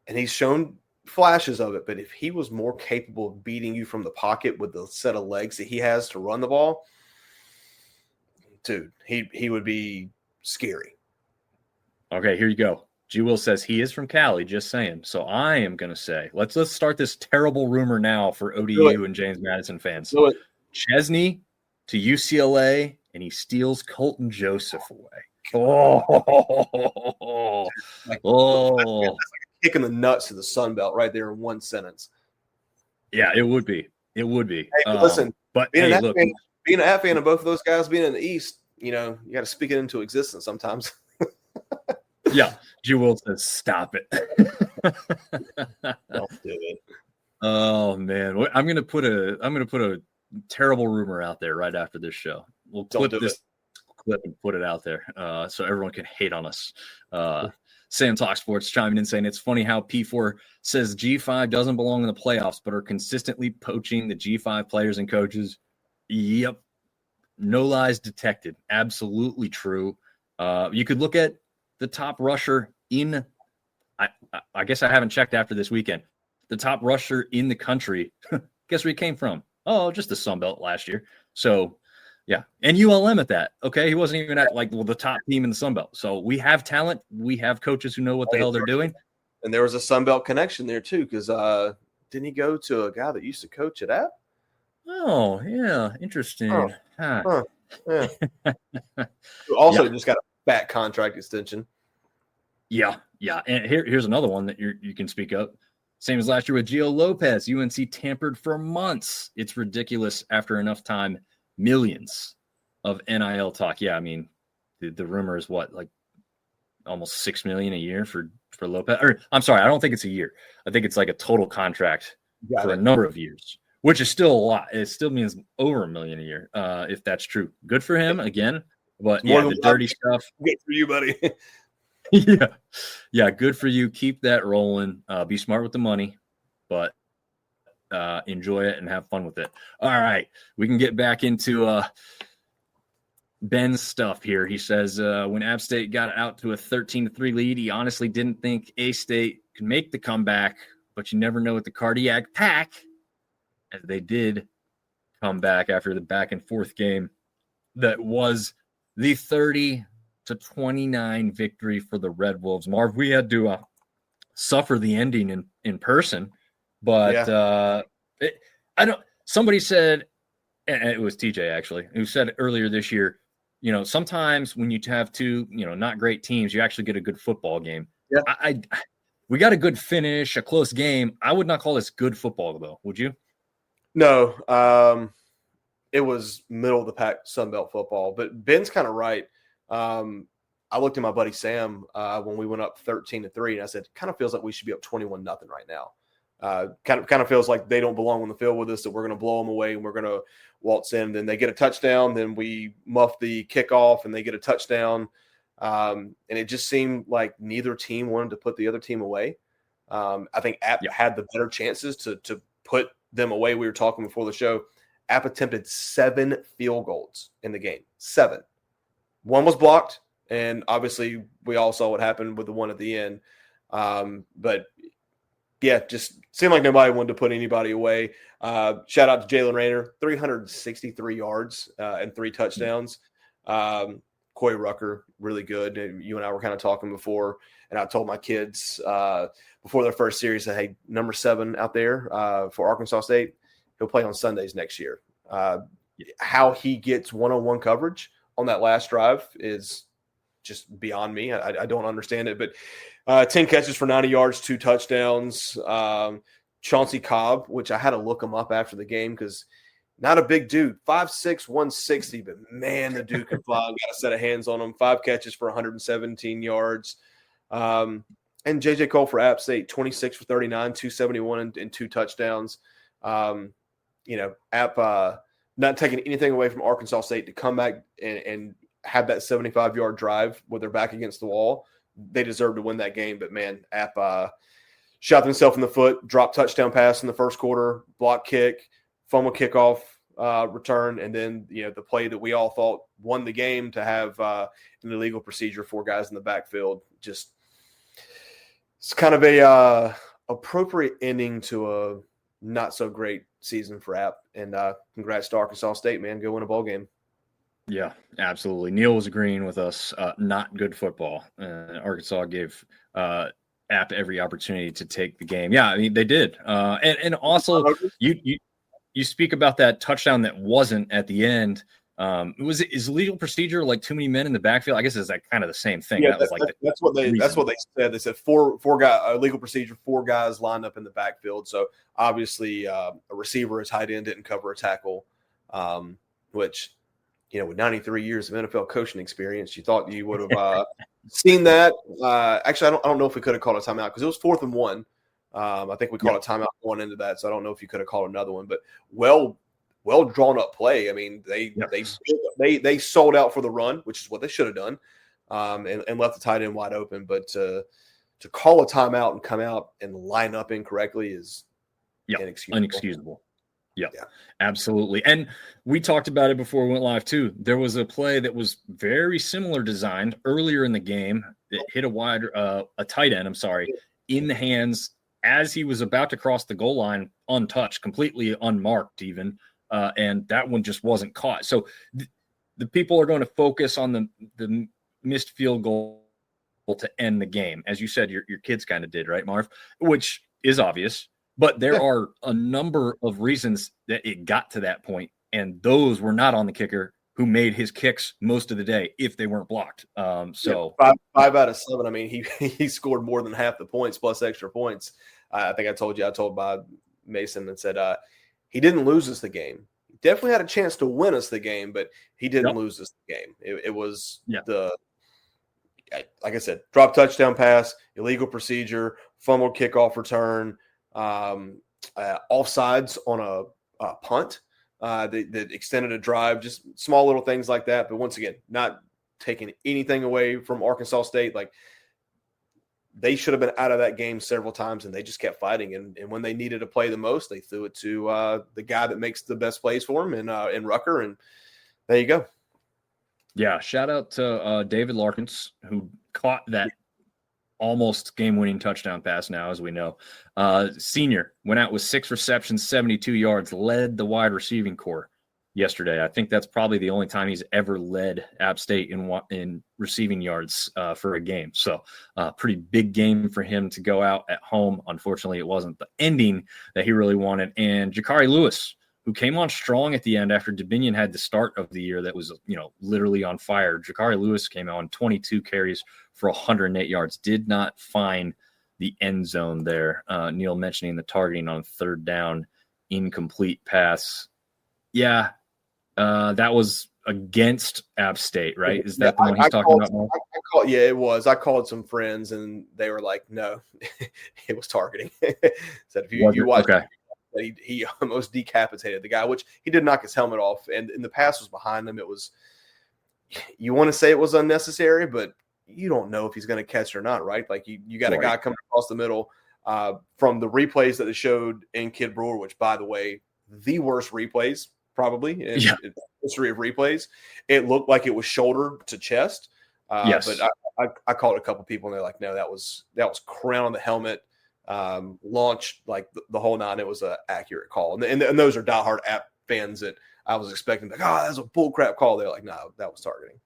and he's shown flashes of it, but if he was more capable of beating you from the pocket with the set of legs that he has to run the ball, dude, he would be scary. Okay, here you go. G. Will says he is from Cali, just saying. So I am going to say, let's start this terrible rumor now for ODU and James Madison fans. Chesney to UCLA, and he steals Colton Joseph away. That's like a kick in the nuts to the sunbelt right there in one sentence. Yeah, it would be. It would be. Hey, listen, but being an App fan of both of those guys being in the East, you got to speak it into existence sometimes. Yeah, G. Will says, stop it. Don't do it. Oh man, I'm gonna put a terrible rumor out there right after this show. We'll clip this clip and put it out there so everyone can hate on us. Sam Talk Sports chiming in saying it's funny how P4 says G5 doesn't belong in the playoffs, but are consistently poaching the G5 players and coaches. Yep, no lies detected. Absolutely true. You could look at the top rusher in, I guess I haven't checked after this weekend, the top rusher in the country. Guess where he came from? Oh, just the sunbelt last year. So, yeah. And ULM at that. Okay. He wasn't even at the top team in the sunbelt. So we have talent. We have coaches who know what the hell they're doing. And there was a sunbelt connection there too, because didn't he go to a guy that used to coach at App? Oh, yeah. Interesting. Yeah. Also just got a fat contract extension. Yeah. And here's another one that you can speak up. Same as last year with Gio Lopez. UNC tampered for months. It's ridiculous after enough time. Millions of NIL talk. Yeah, the rumor is what, almost $6 million a year for Lopez. Or I'm sorry, I don't think it's a year. I think it's like a total contract for a number of years, which is still a lot. It still means over $1 million a year, if that's true. Good for him again. But yeah, the dirty stuff. Good for you, buddy. Yeah, good for you. Keep that rolling. Be smart with the money, but enjoy it and have fun with it. All right, we can get back into Ben's stuff here. He says when App State got out to a 13-3 lead, he honestly didn't think A-State could make the comeback, but you never know with the cardiac pack, as they did come back after the back and forth game that was the 30-29 victory for the Red Wolves. Marv, we had to suffer the ending in person, but somebody said, and it was TJ actually, who said earlier this year, sometimes when you have two, not great teams, you actually get a good football game. Yeah. We got a good finish, a close game. I would not call this good football though. Would you? No. It was middle of the pack Sunbelt football, but Ben's kind of right. I looked at my buddy Sam when we went up 13-3, and I said, kind of feels like we should be up 21-0 right now. kind of feels like they don't belong on the field with us, that we're going to blow them away and we're going to waltz in. Then they get a touchdown. Then we muff the kickoff and they get a touchdown. And it just seemed like neither team wanted to put the other team away. I think App had the better chances to put them away. We were talking before the show. App attempted 7 field goals in the game. 7. One was blocked, and obviously we all saw what happened with the one at the end. But yeah, just seemed like nobody wanted to put anybody away. Shout out to Jalen Rayner, 363 yards and 3 touchdowns. Coy Rucker, really good. You and I were kind of talking before, and I told my kids before their first series that, hey, number 7 out there for Arkansas State, he'll play on Sundays next year. How he gets one-on-one coverage on that last drive is just beyond me. I don't understand it, but 10 catches for 90 yards, 2 touchdowns. Chauncey Cobb, which I had to look him up after the game because not a big dude, 5'6", 160, but man, the dude can fly. Got a set of hands on him. 5 catches for 117 yards. And J.J. Cole for App State, 26 for 39, 271 and 2 touchdowns. App not taking anything away from Arkansas State to come back and have that 75-yard drive with their back against the wall. They deserve to win that game, but man, App shot themselves in the foot, dropped touchdown pass in the first quarter, block kick, fumble kickoff return, and then the play that we all thought won the game to have an illegal procedure, 4 guys in the backfield. Just it's kind of a appropriate ending to a not so great season for App. And congrats to Arkansas State, man. Go win a bowl game. Yeah, absolutely. Neil was agreeing with us. Not good football. Arkansas gave App every opportunity to take the game. Yeah, I mean they did. And also you speak about that touchdown that wasn't at the end. Is legal procedure like too many men in the backfield? I guess it's like kind of the same thing. Yeah, that's what they said. They said four guy legal procedure, 4 guys lined up in the backfield. So obviously a receiver, a tight end didn't cover a tackle, which with 93 years of NFL coaching experience, you thought you would have seen that. Actually, I don't know if we could have called a timeout because it was 4th and 1. I think we called a timeout going into that, so I don't know if you could have called another one. But well drawn up play. I mean, they sold out for the run, which is what they should have done, and left the tight end wide open. But to call a timeout and come out and line up incorrectly is inexcusable. Yeah, absolutely. And we talked about it before we went live too. There was a play that was very similar designed earlier in the game that hit a tight end, in the hands as he was about to cross the goal line untouched, completely unmarked even. And that one just wasn't caught. So the people are going to focus on the missed field goal to end the game. As you said, your kids kind of did, right, Marv? Which is obvious. But there are a number of reasons that it got to that point, and those were not on the kicker who made his kicks most of the day if they weren't blocked. 5 out of 7. I mean, he scored more than half the points plus extra points. I think I told Bob Mason and said he didn't lose us the game. He definitely had a chance to win us the game, but he didn't lose us the game. It was like I said, drop touchdown pass, illegal procedure, fumble kickoff return, offsides on a punt that extended a drive, just small little things like that. But once again, not taking anything away from Arkansas State. Like they should have been out of that game several times, and they just kept fighting. And when they needed to play the most, they threw it to the guy that makes the best plays for them in Rucker. And there you go. Yeah, shout out to David Larkins, who caught that almost game-winning touchdown pass now, as we know. Senior went out with 6 receptions, 72 yards, led the wide receiving corps yesterday. I think that's probably the only time he's ever led App State in receiving yards for a game. So pretty big game for him to go out at home. Unfortunately, it wasn't the ending that he really wanted. And Jakari Lewis, who came on strong at the end after Dominion had the start of the year that was, literally on fire. Jakari Lewis came on 22 carries for 108 yards, did not find the end zone there. Neil mentioning the targeting on 3rd down, incomplete pass. Yeah, that was against App State, right? Is that the one he's talking about? Yeah, it was. I called some friends and they were like, no, it was targeting. Said if you watch, okay. He almost decapitated the guy, which he did knock his helmet off, and the pass was behind him. It was, you want to say it was unnecessary, but you don't know if he's going to catch it or not, right? Like you got a guy coming across the middle. From the replays that they showed in Kid Brewer, which, by the way, the worst replays probably in history of replays. It looked like it was shoulder to chest. Yes. But I called a couple people and they're like, no, that was crown on the helmet, launched like the whole nine. It was an accurate call. And those are diehard App fans that I was expecting, like, that's a bullcrap call. They're like, no, that was targeting.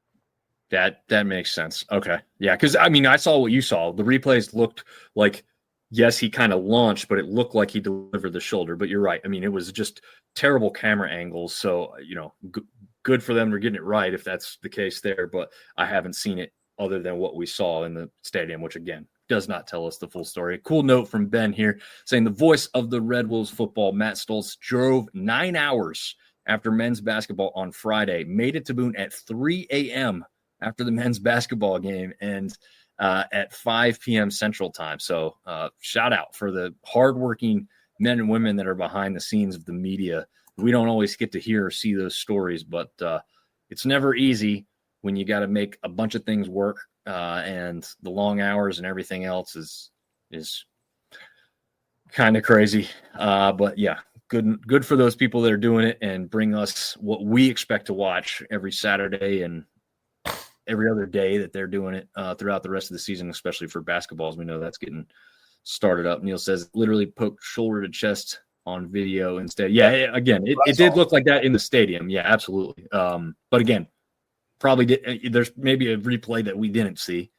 That makes sense. Okay. Yeah. Because, I mean, I saw what you saw. The replays looked like, yes, he kind of launched, but it looked like he delivered the shoulder. But you're right. I mean, it was just terrible camera angles. So, good for them for getting it right if that's the case there. But I haven't seen it other than what we saw in the stadium, which, again, does not tell us the full story. A cool note from Ben here saying the voice of the Red Wolves football, Matt Stoltz, drove 9 hours after men's basketball on Friday, made it to Boone at 3 a.m. after the men's basketball game, and at 5 p.m. Central Time. So shout out for the hardworking men and women that are behind the scenes of the media. We don't always get to hear or see those stories, but it's never easy when you got to make a bunch of things work, and the long hours and everything else is kind of crazy. But yeah, good for those people that are doing it and bring us what we expect to watch every Saturday and every other day that they're doing it throughout the rest of the season, especially for basketballs. We know that's getting started up. Neil says literally poked shoulder to chest on video instead. Yeah, again, it did look like that in the stadium. Yeah, absolutely. But again, probably there's maybe a replay that we didn't see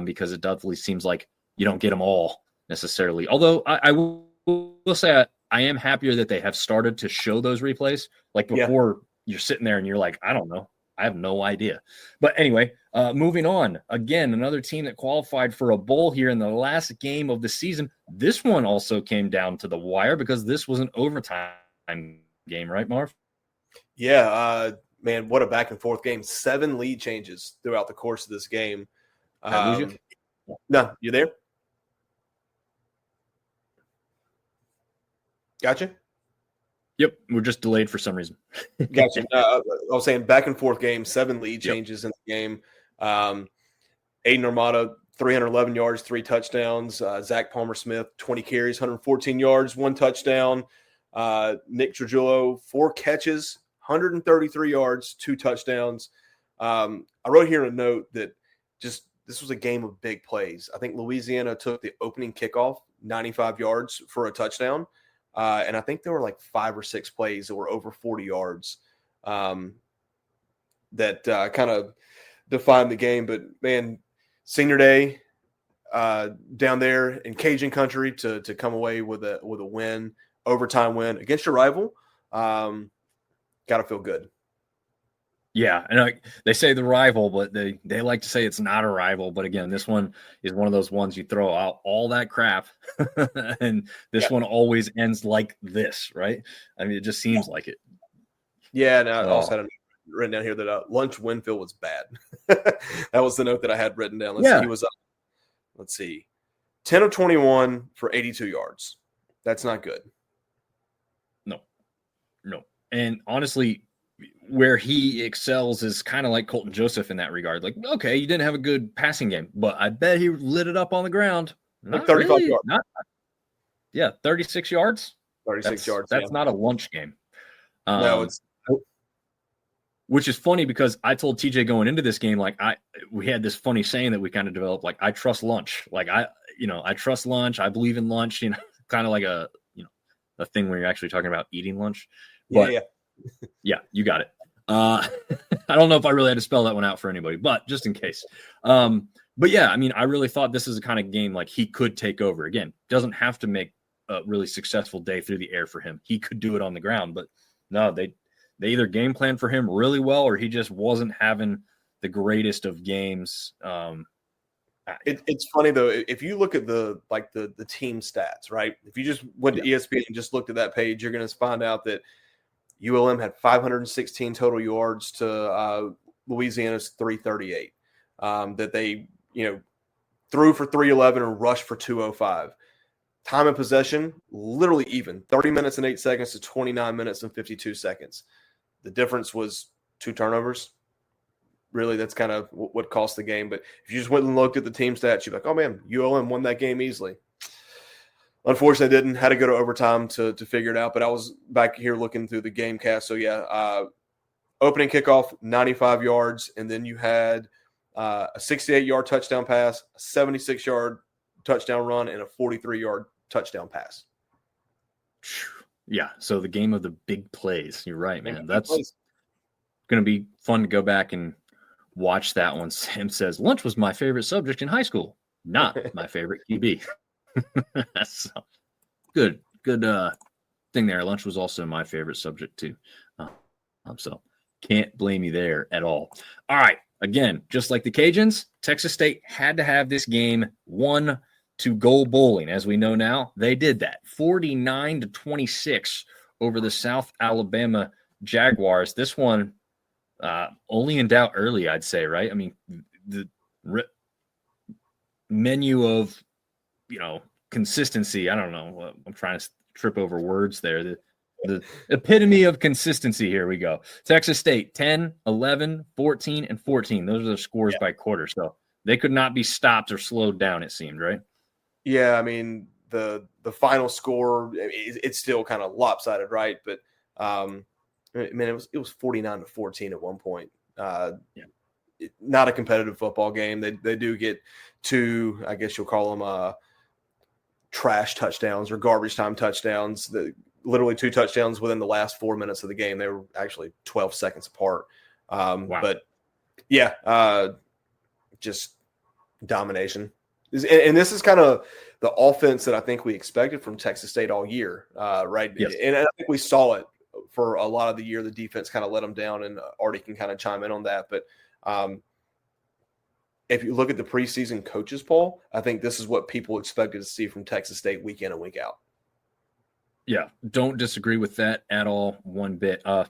because it definitely seems like you don't get them all necessarily. Although I will say I am happier that they have started to show those replays. Like before, you're sitting there and you're like, I don't know. I have no idea. But anyway, moving on. Again, another team that qualified for a bowl here in the last game of the season. This one also came down to the wire because this was an overtime game, right, Marv? Yeah, man, what a back and forth game. 7 lead changes throughout the course of this game. You? No, you there? Gotcha. Yep, we're just delayed for some reason. Gotcha. I was saying back and forth game, 7 lead changes in the game. Aiden Armada, 311 yards, 3 touchdowns. Zach Palmer-Smith, 20 carries, 114 yards, 1 touchdown. Nick Trujillo, 4 catches, 133 yards, 2 touchdowns. I wrote here a note that just this was a game of big plays. I think Louisiana took the opening kickoff, 95 yards for a touchdown. And I think there were like 5 or 6 plays that were over 40 yards that kind of defined the game. But, man, senior day down there in Cajun country to come away with a win, overtime win against your rival, got to feel good. Yeah, and they say the rival, but they like to say it's not a rival. But again, this one is one of those ones you throw out all that crap, and this one always ends like this, right? I mean, it just seems like it. Yeah, and I also had written down here that Lunch Winfield was bad. That was the note that I had written down. Let's see, he was let's see, 10 of 21 for 82 yards. That's not good. No, and honestly, where he excels is kind of like Colton Joseph in that regard. Like, okay, you didn't have a good passing game, but I bet he lit it up on the ground. Like 35 yards. 36 yards. 36 yards. That's not a lunch game. No, it's which is funny because I told TJ going into this game, like we had this funny saying that we kind of developed, like, I trust lunch. Like I trust lunch. I believe in lunch, kind of like a thing where you're actually talking about eating lunch. But yeah, you got it. I don't know if I really had to spell that one out for anybody, but just in case. But yeah, I mean, I really thought this is a kind of game like he could take over. Again, doesn't have to make a really successful day through the air for him. He could do it on the ground, but no, they either game planned for him really well or he just wasn't having the greatest of games. It's funny though, if you look at the team stats, right? If you just went to ESPN and just looked at that page, you're going to find out that ULM had 516 total yards to Louisiana's 338. That they, threw for 311 and rushed for 205. Time of possession, literally even, 30 minutes and 8 seconds to 29 minutes and 52 seconds. The difference was 2 turnovers. Really, that's kind of what cost the game. But if you just went and looked at the team stats, you'd be like, oh, man, ULM won that game easily. Unfortunately, they didn't. Had to go to overtime to figure it out. But I was back here looking through the game cast. So, opening kickoff, 95 yards. And then you had a 68-yard touchdown pass, a 76-yard touchdown run, and a 43-yard touchdown pass. Yeah, so the game of the big plays. You're right, man. That's going to be fun to go back and watch that one. Sam says, lunch was my favorite subject in high school, not my favorite QB. So, good thing there. Lunch was also my favorite subject too. So can't blame you there at all. All right. Again, just like the Cajuns, Texas State had to have this game won to go bowling. As we know now, they did that. 49-26 over the South Alabama Jaguars. This one only in doubt early, I'd say, right? I mean, the menu of, consistency. I don't know. I'm trying to trip over words there. The epitome of consistency. Here we go. Texas State, 10, 11, 14, and 14. Those are the scores by quarter. So they could not be stopped or slowed down, it seemed, right? Yeah, I mean, the final score, it's still kind of lopsided, right? But, it was 49-14 at one point. Not a competitive football game. They do get 2, I guess you'll call them trash touchdowns or garbage time touchdowns. Literally 2 touchdowns within the last 4 minutes of the game. They were actually 12 seconds apart. Wow. But just domination. And this is kind of the offense that I think we expected from Texas State all year, right? Yes. And I think we saw it for a lot of the year. The defense kind of let them down, and Artie can kind of chime in on that. But if you look at the preseason coaches poll, I think this is what people expected to see from Texas State week in and week out. Yeah, don't disagree with that at all, one bit. A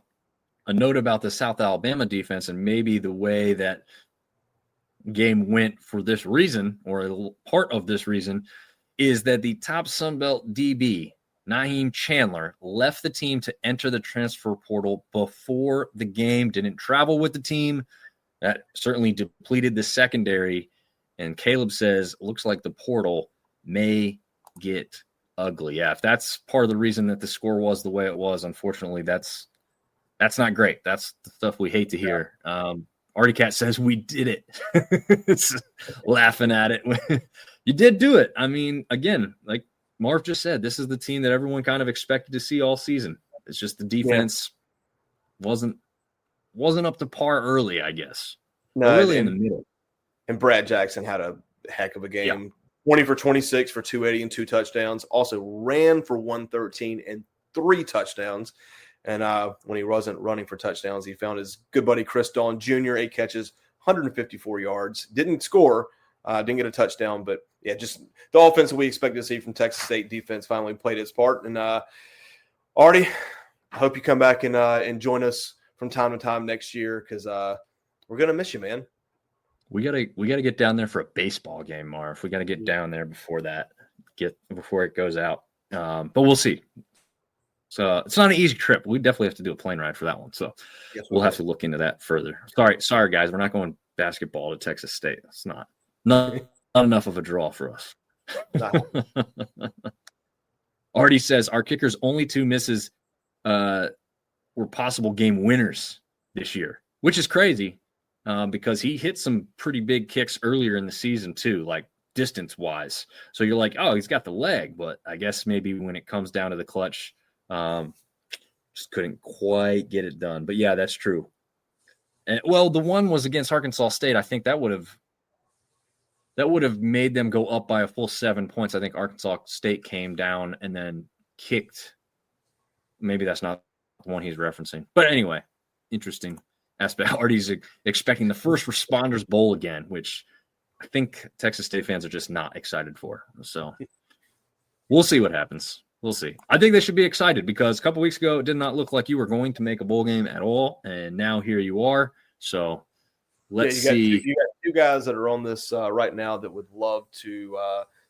note about the South Alabama defense and maybe the way that game went for this reason, or a part of this reason, is that the top sunbelt DB, Naheem Chandler, left the team to enter the transfer portal before the game, didn't travel with the team. That certainly depleted the secondary. And Caleb says, looks like the portal may get ugly. Yeah, if that's part of the reason that the score was the way it was, unfortunately, that's not great. That's the stuff we hate to hear. Artie Cat says we did it. It's laughing at it. You did do it. I mean, again, like Marv just said, this is the team that everyone kind of expected to see all season. It's just the defense wasn't up to par early, I guess. No, really in the middle. And Brad Jackson had a heck of a game. Yeah. 20 for 26 for 280 and 2 touchdowns. Also ran for 113 and 3 touchdowns. And when he wasn't running for touchdowns, he found his good buddy Chris Dawn Jr., 8 catches, 154 yards. Didn't score, didn't get a touchdown. But, yeah, just the offense that we expected to see from Texas State defense finally played its part. And, Artie, I hope you come back and join us from time to time next year, because we're going to miss you, man. We gotta get down there for a baseball game, Marv. We got to get down there before it goes out. But we'll see. So it's not an easy trip. We definitely have to do a plane ride for that one. So we'll have to look into that further. Sorry, guys. We're not going basketball to Texas State. It's not enough of a draw for us. Artie says our kickers' only 2 misses were possible game winners this year, which is crazy because he hit some pretty big kicks earlier in the season too, like distance-wise. So you're like, oh, he's got the leg, but I guess maybe when it comes down to the clutch, just couldn't quite get it done. But yeah, that's true. And well, the one was against Arkansas State. I think that would have made them go up by a full 7 points. I think Arkansas State came down and then kicked. Maybe that's not the one he's referencing. But anyway, interesting aspect. Artie's expecting the First Responders Bowl again, which I think Texas State fans are just not excited for. So we'll see what happens. We'll see. I think they should be excited because a couple weeks ago it did not look like you were going to make a bowl game at all, and now here you are. So let's see. You got two guys that are on this right now that would love to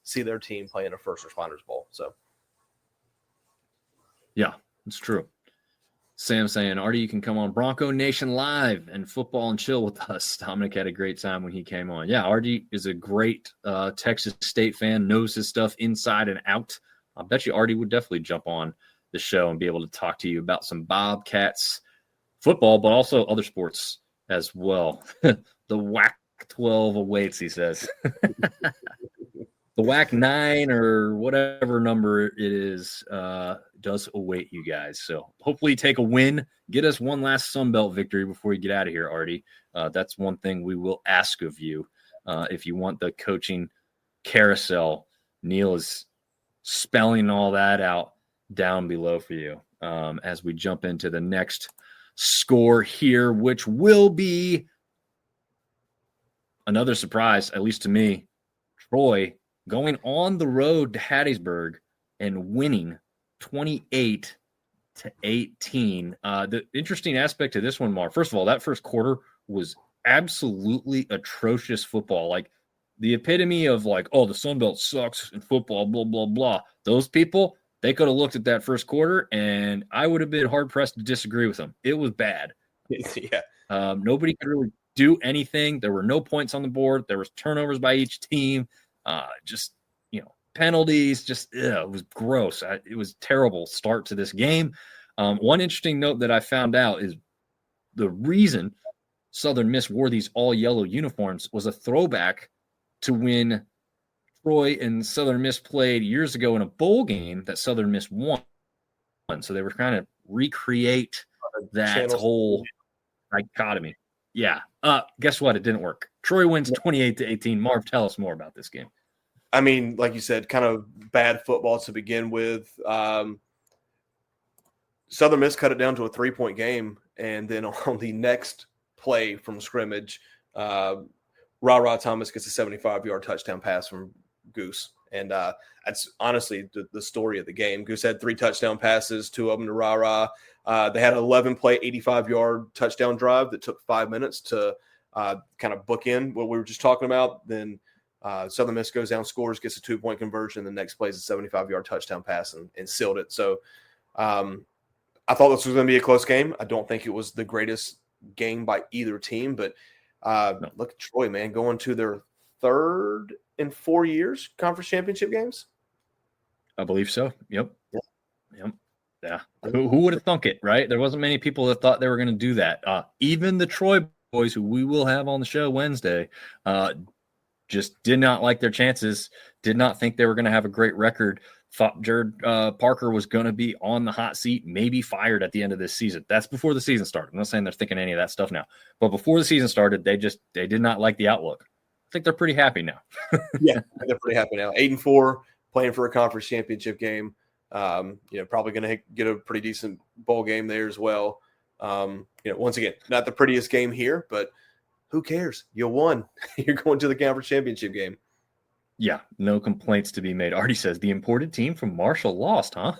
see their team play in a first responders bowl. So, yeah, it's true. Sam saying, Artie, you can come on Bronco Nation Live and football and chill with us. Dominick had a great time when he came on. Yeah, Artie is a great Texas State fan, knows his stuff inside and out. I bet you Artie would definitely jump on the show and be able to talk to you about some Bobcats football, but also other sports as well. The WAC 12 awaits, he says. The WAC 9 or whatever number it is does await you guys. So hopefully take a win. Get us one last sunbelt victory before you get out of here, Artie. That's one thing we will ask of you. If you want the coaching carousel, Neil is spelling all that out down below for you as we jump into the next score here, which will be another surprise, at least to me. Troy going on the road to Hattiesburg and winning 28-18. The interesting aspect to this one, Marv, first of all, that first quarter was absolutely atrocious football. Like the epitome of like, oh, the Sun Belt sucks in football, blah, blah, blah. Those people, they could have looked at that first quarter and I would have been hard pressed to disagree with them. It was bad. Yeah. Nobody could really do anything. There were no points on the board. There was turnovers by each team. Just, penalties, it was gross. It was a terrible start to this game. One interesting note that I found out is the reason Southern Miss wore these all yellow uniforms was a throwback to when Troy and Southern Miss played years ago in a bowl game that Southern Miss won. So they were trying to recreate that whole dichotomy. Yeah. Guess what? It didn't work. Troy wins 28-18. Marv, tell us more about this game. I mean, like you said, kind of bad football to begin with. Southern Miss cut it down to a 3-point game, and then on the next play from scrimmage, Ra Thomas gets a 75-yard touchdown pass from Goose. And that's honestly the story of the game. Goose had 3 touchdown passes, 2 of them to Ra. They had an 11-play, 85-yard touchdown drive that took 5 minutes to kind of bookend what we were just talking about. Then Southern Miss goes down, scores, gets a 2-point conversion. The next play is a 75-yard touchdown pass and sealed it. So I thought this was going to be a close game. I don't think it was the greatest game by either team, but look at Troy, man, going to their 3rd in 4 years conference championship games. I believe so. Yep. Yeah. Who would have thunk it, right? There wasn't many people that thought they were going to do that. Even the Troy boys, who we will have on the show Wednesday, just did not like their chances, did not think they were going to have a great record, thought Jared Parker was going to be on the hot seat, maybe fired at the end of this season. That's before the season started. I'm not saying they're thinking any of that stuff now. But before the season started, they did not like the outlook. I think they're pretty happy now. Yeah, they're pretty happy now. 8-4, playing for a conference championship game. Probably going to get a pretty decent bowl game there as well. Once again, not the prettiest game here, but who cares? You won. You're going to the conference championship game. Yeah, no complaints to be made. Artie says the imported team from Marshall lost, huh?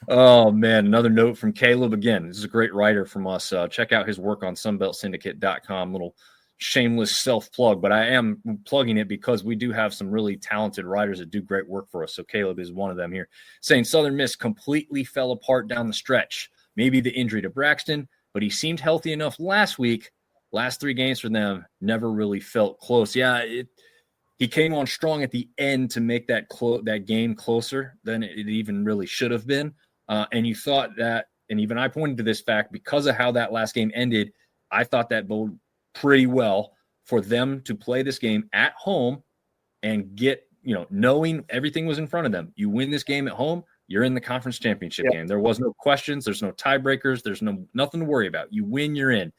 Oh, man. Another note from Caleb. Again, this is a great writer from us. Check out his work on sunbeltsyndicate.com. Little shameless self-plug, but I am plugging it because we do have some really talented writers that do great work for us. So Caleb is one of them here, saying Southern Miss completely fell apart down the stretch. Maybe the injury to Braxton, but he seemed healthy enough last week. Last 3 games for them never really felt close. Yeah, he came on strong at the end to make that game closer than it even really should have been. And you thought that, and even I pointed to this fact, because of how that last game ended, I thought that boded pretty well for them to play this game at home and get, knowing everything was in front of them. You win this game at home, you're in the conference championship game. There was no questions. There's no tiebreakers. There's nothing to worry about. You win, you're in.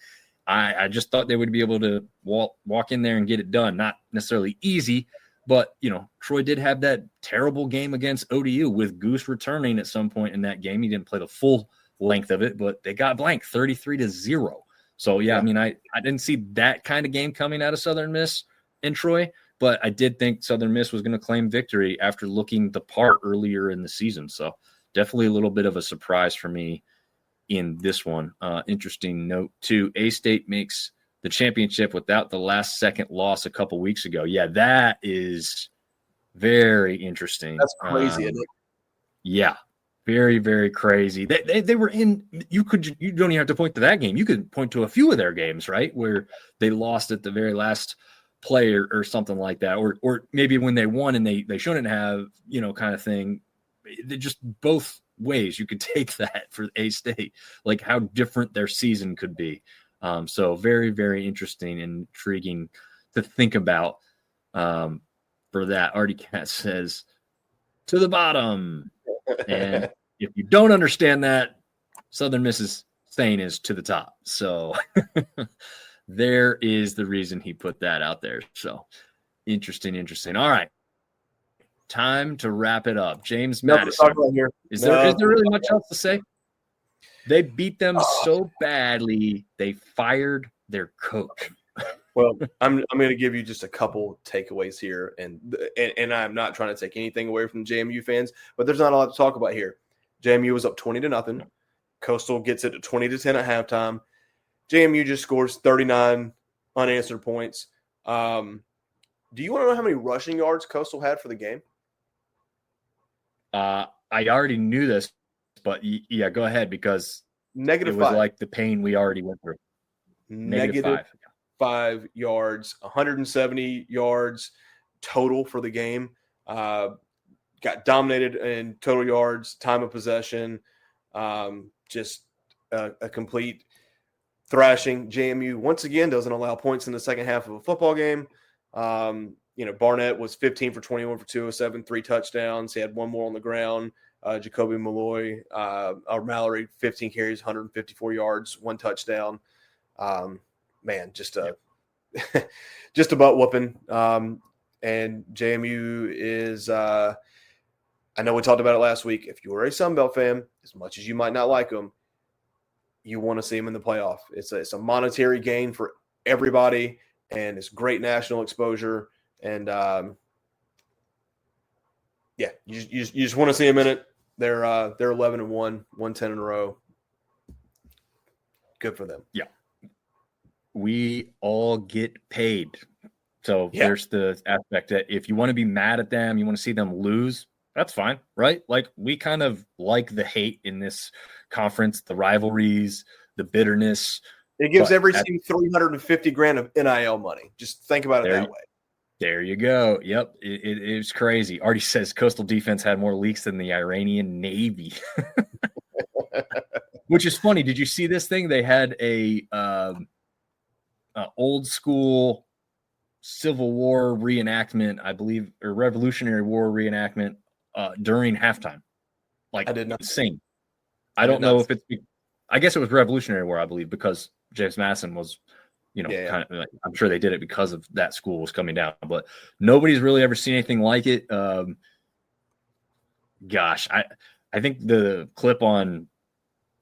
I just thought they would be able to walk in there and get it done. Not necessarily easy, but, Troy did have that terrible game against ODU with Goose returning at some point in that game. He didn't play the full length of it, but they got blanked 33-0. So, yeah, I mean, I didn't see that kind of game coming out of Southern Miss and Troy, but I did think Southern Miss was going to claim victory after looking the part earlier in the season. So definitely a little bit of a surprise for me in this one. Interesting note too, A-State makes the championship without the last second loss a couple weeks ago. Yeah, that is very interesting. That's crazy, isn't it? Yeah, very, very crazy. They were in. You don't even have to point to that game. You could point to a few of their games, right, where they lost at the very last play or something like that, or maybe when they won and they shouldn't have, kind of thing. Just both ways you could take that for A-State, like how different their season could be. So very, very interesting and intriguing to think about. For that, Artie Cat says to the bottom. And if you don't understand that, Southern Miss's saying is to the top. So there is the reason he put that out there. So interesting. All right. Time to wrap it up. James Madison. Is there really much else to say? They beat them so badly, they fired their coach. Well, I'm going to give you just a couple takeaways here, and I'm not trying to take anything away from JMU fans, but there's not a lot to talk about here. JMU was up 20-0. Coastal gets it to 20-10 at halftime. JMU just scores 39 unanswered points. Do you want to know how many rushing yards Coastal had for the game? I already knew this, but yeah, go ahead, because -5. It was like the pain we already went through. -5. 5 yards, 170 yards total for the game. Got dominated in total yards, time of possession, just a complete thrashing. JMU once again doesn't allow points in the second half of a football game. Barnett was 15 for 21 for 207, 3 touchdowns. He had one more on the ground. Jacoby Mallory, 15 carries, 154 yards, 1 touchdown. Just a butt whooping. And JMU is, I know we talked about it last week. If you're a sunbelt fan, as much as you might not like them, you want to see them in the playoff. It's a monetary gain for everybody, and it's great national exposure. And you just want to see them in it. They're 11-1, 110 in a row. Good for them. Yeah. We all get paid. So there's the aspect that if you want to be mad at them, you want to see them lose, that's fine, right? Like, we kind of like the hate in this conference, the rivalries, the bitterness. It gives every team $350,000 of NIL money. Just think about it that way. There you go. Yep. It's crazy. Artie says Coastal defense had more leaks than the Iranian Navy. Which is funny. Did you see this thing? They had a old school Civil War reenactment, I believe, or Revolutionary War reenactment during halftime. Like, I did not sing. I don't know if it's. I guess it was Revolutionary War, I believe, because James Madison was, kind of. Like, I'm sure they did it because of that school was coming down, but nobody's really ever seen anything like it. Gosh, I think the clip on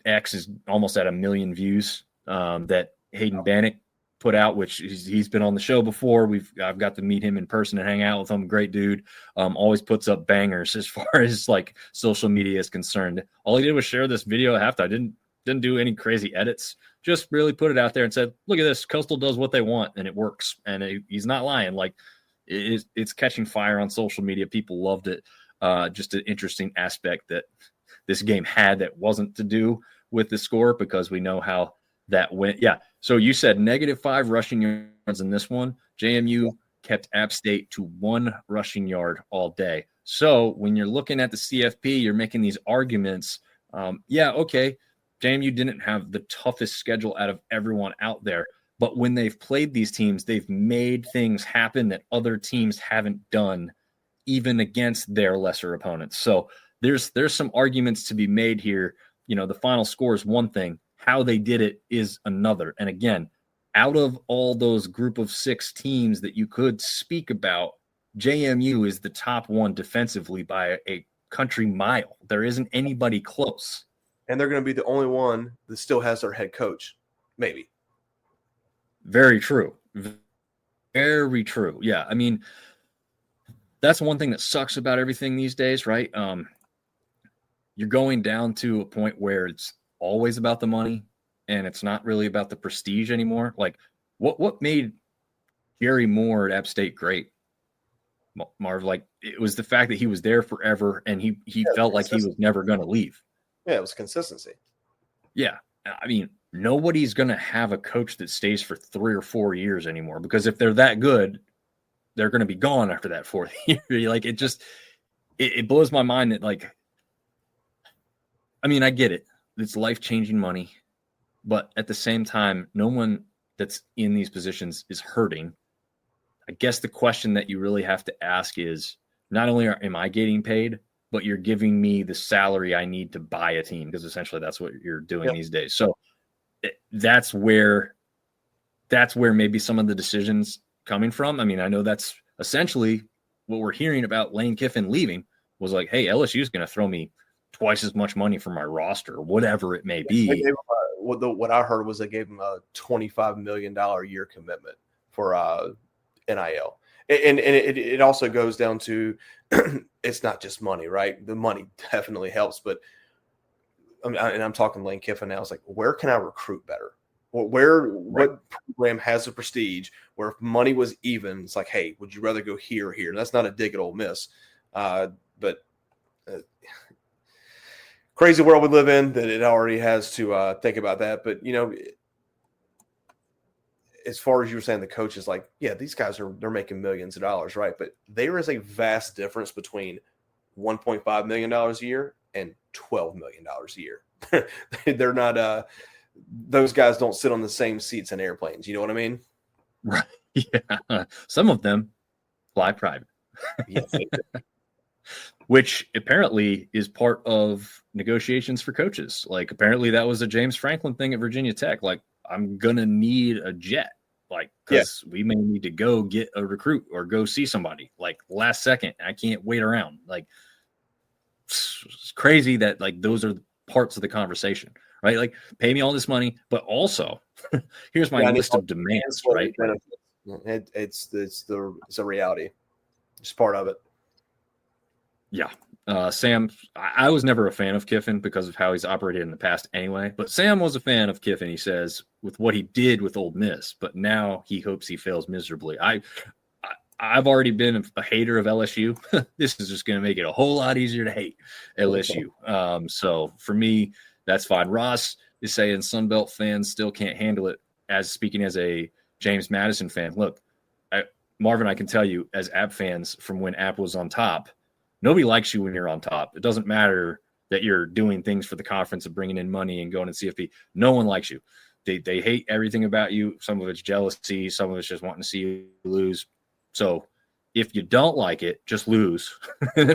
X is almost at 1 million views that Hayden Bannock put out, which he's been on the show before. I've got to meet him in person and hang out with him. Great dude. Always puts up bangers as far as like social media is concerned. All he did was share this video at halftime. Didn't do any crazy edits. Just really put it out there and said, "Look at this. Coastal does what they want, and it works." And he's not lying. Like, it's catching fire on social media. People loved it. Just an interesting aspect that this game had that wasn't to do with the score, because we know how that went. Yeah. So you said -5 rushing yards in this one. JMU kept App State to 1 rushing yard all day. So when you're looking at the CFP, you're making these arguments. Okay. JMU didn't have the toughest schedule out of everyone out there, but when they've played these teams, they've made things happen that other teams haven't done, even against their lesser opponents. So there's some arguments to be made here. The final score is one thing. How they did it is another. And again, out of all those group of 6 teams that you could speak about, JMU is the top one defensively by a country mile. There isn't anybody close. And they're going to be the only one that still has their head coach, maybe. Very true. Very true. Yeah. I mean, that's one thing that sucks about everything these days, right? You're going down to a point where it's always about the money and it's not really about the prestige anymore. Like, what made Gary Moore at App State great, Marv? Like, it was the fact that he was there forever and he felt like he was never going to leave. Yeah, it was consistency. Yeah. I mean, nobody's going to have a coach that stays for 3 or 4 years anymore, because if they're that good, they're going to be gone after that 4th year. Like, it blows my mind that, like, I mean, I get it. It's life-changing money, but at the same time, no one that's in these positions is hurting. I guess the question that you really have to ask is, not only am I getting paid, but you're giving me the salary I need to buy a team, because essentially that's what you're doing these days. So that's where maybe some of the decisions coming from. I mean, I know that's essentially what we're hearing about Lane Kiffin leaving, was like, hey, LSU is going to throw me twice as much money for my roster, whatever it may be. What I heard was they gave him a $25 million a year commitment for NIL. And it also goes down to, it's not just money, right? The money definitely helps, but I'm talking Lane Kiffin now. It's like, where can I recruit better? What program has the prestige where if money was even, it's like, hey, would you rather go here or here? And that's not a dig at Ole Miss, but crazy world we live in that it already has to think about that. But, you know, as far as you were saying, the coaches, like, yeah, these guys they're making millions of dollars, right? But there is a vast difference between $1.5 million a year and $12 million a year. They're not those guys don't sit on the same seats in airplanes. You know what I mean? Right. Yeah. Some of them fly private. Yes. Which apparently is part of negotiations for coaches. Like, apparently that was a James Franklin thing at Virginia Tech. Like, I'm going to need a jet, like, because we may need to go get a recruit or go see somebody, like, last second. I can't wait around. Like, it's crazy that, like, those are parts of the conversation, right? Like, pay me all this money, but also here's my list of demands, right? It's a reality. It's part of it. Yeah. Sam, I was never a fan of Kiffin because of how he's operated in the past anyway, but Sam was a fan of Kiffin, he says, with what he did with Ole Miss, but now he hopes he fails miserably. I've already been a hater of LSU. This is just going to make it a whole lot easier to hate LSU. So for me, that's fine. Ross is saying Sunbelt fans still can't handle it, as speaking as a James Madison fan. Look, Marvin, I can tell you, as App fans from when App was on top, nobody likes you when you're on top. It doesn't matter that you're doing things for the conference and bringing in money and going to CFP. No one likes you. They hate everything about you. Some of it's jealousy. Some of it's just wanting to see you lose. So if you don't like it, just lose.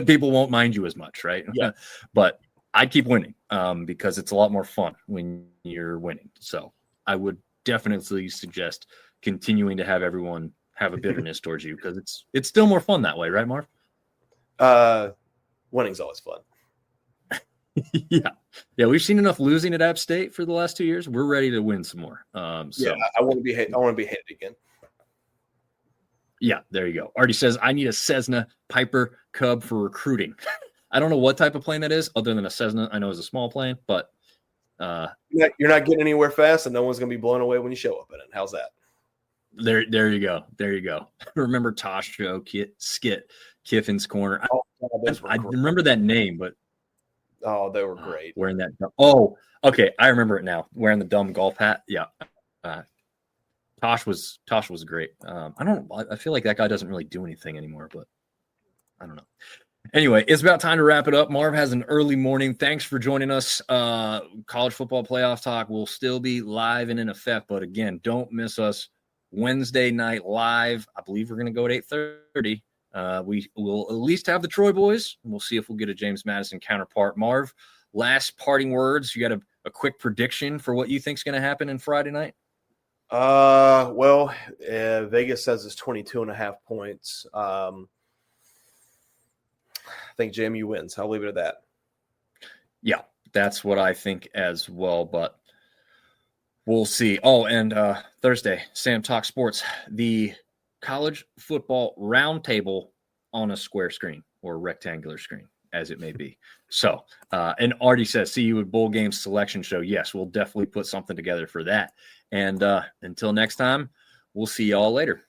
People won't mind you as much, right? Yeah. But I keep winning because it's a lot more fun when you're winning. So I would definitely suggest continuing to have everyone have a bitterness towards you, because it's still more fun that way, right, Marv? Winning's always fun. Yeah. We've seen enough losing at App State for the last 2 years. We're ready to win some more. I want to be hit. I want to be hit again. Yeah, there you go. Artie says, I need a Cessna Piper Cub for recruiting. I don't know what type of plane that is, other than a Cessna. I know it's a small plane, but you're not getting anywhere fast, and no one's going to be blown away when you show up in it. How's that? There you go. There you go. Remember Tosh show skit Kiffin's Corner? I remember that name, but they were great. Wearing that. Oh, okay. I remember it now. Wearing the dumb golf hat. Yeah. Tosh was great. I feel like that guy doesn't really do anything anymore, but I don't know. Anyway, it's about time to wrap it up. Marv has an early morning. Thanks for joining us. College football playoff talk will still be live and in effect, but again, don't miss us Wednesday night live. I believe we're going to go at 8:30. We will at least have the Troy boys, and we'll see if we'll get a James Madison counterpart. Marv, last parting words. You got a quick prediction for what you think is going to happen in Friday night? Vegas says it's 22.5 points. I think JMU wins. I'll leave it at that. Yeah, that's what I think as well, but we'll see. Oh, and Thursday, Sam Talk Sports, the college football roundtable on a square screen or rectangular screen, as it may be. So, and Artie says, see you at Bowl Games Selection Show. Yes, we'll definitely put something together for that. And until next time, we'll see y'all later.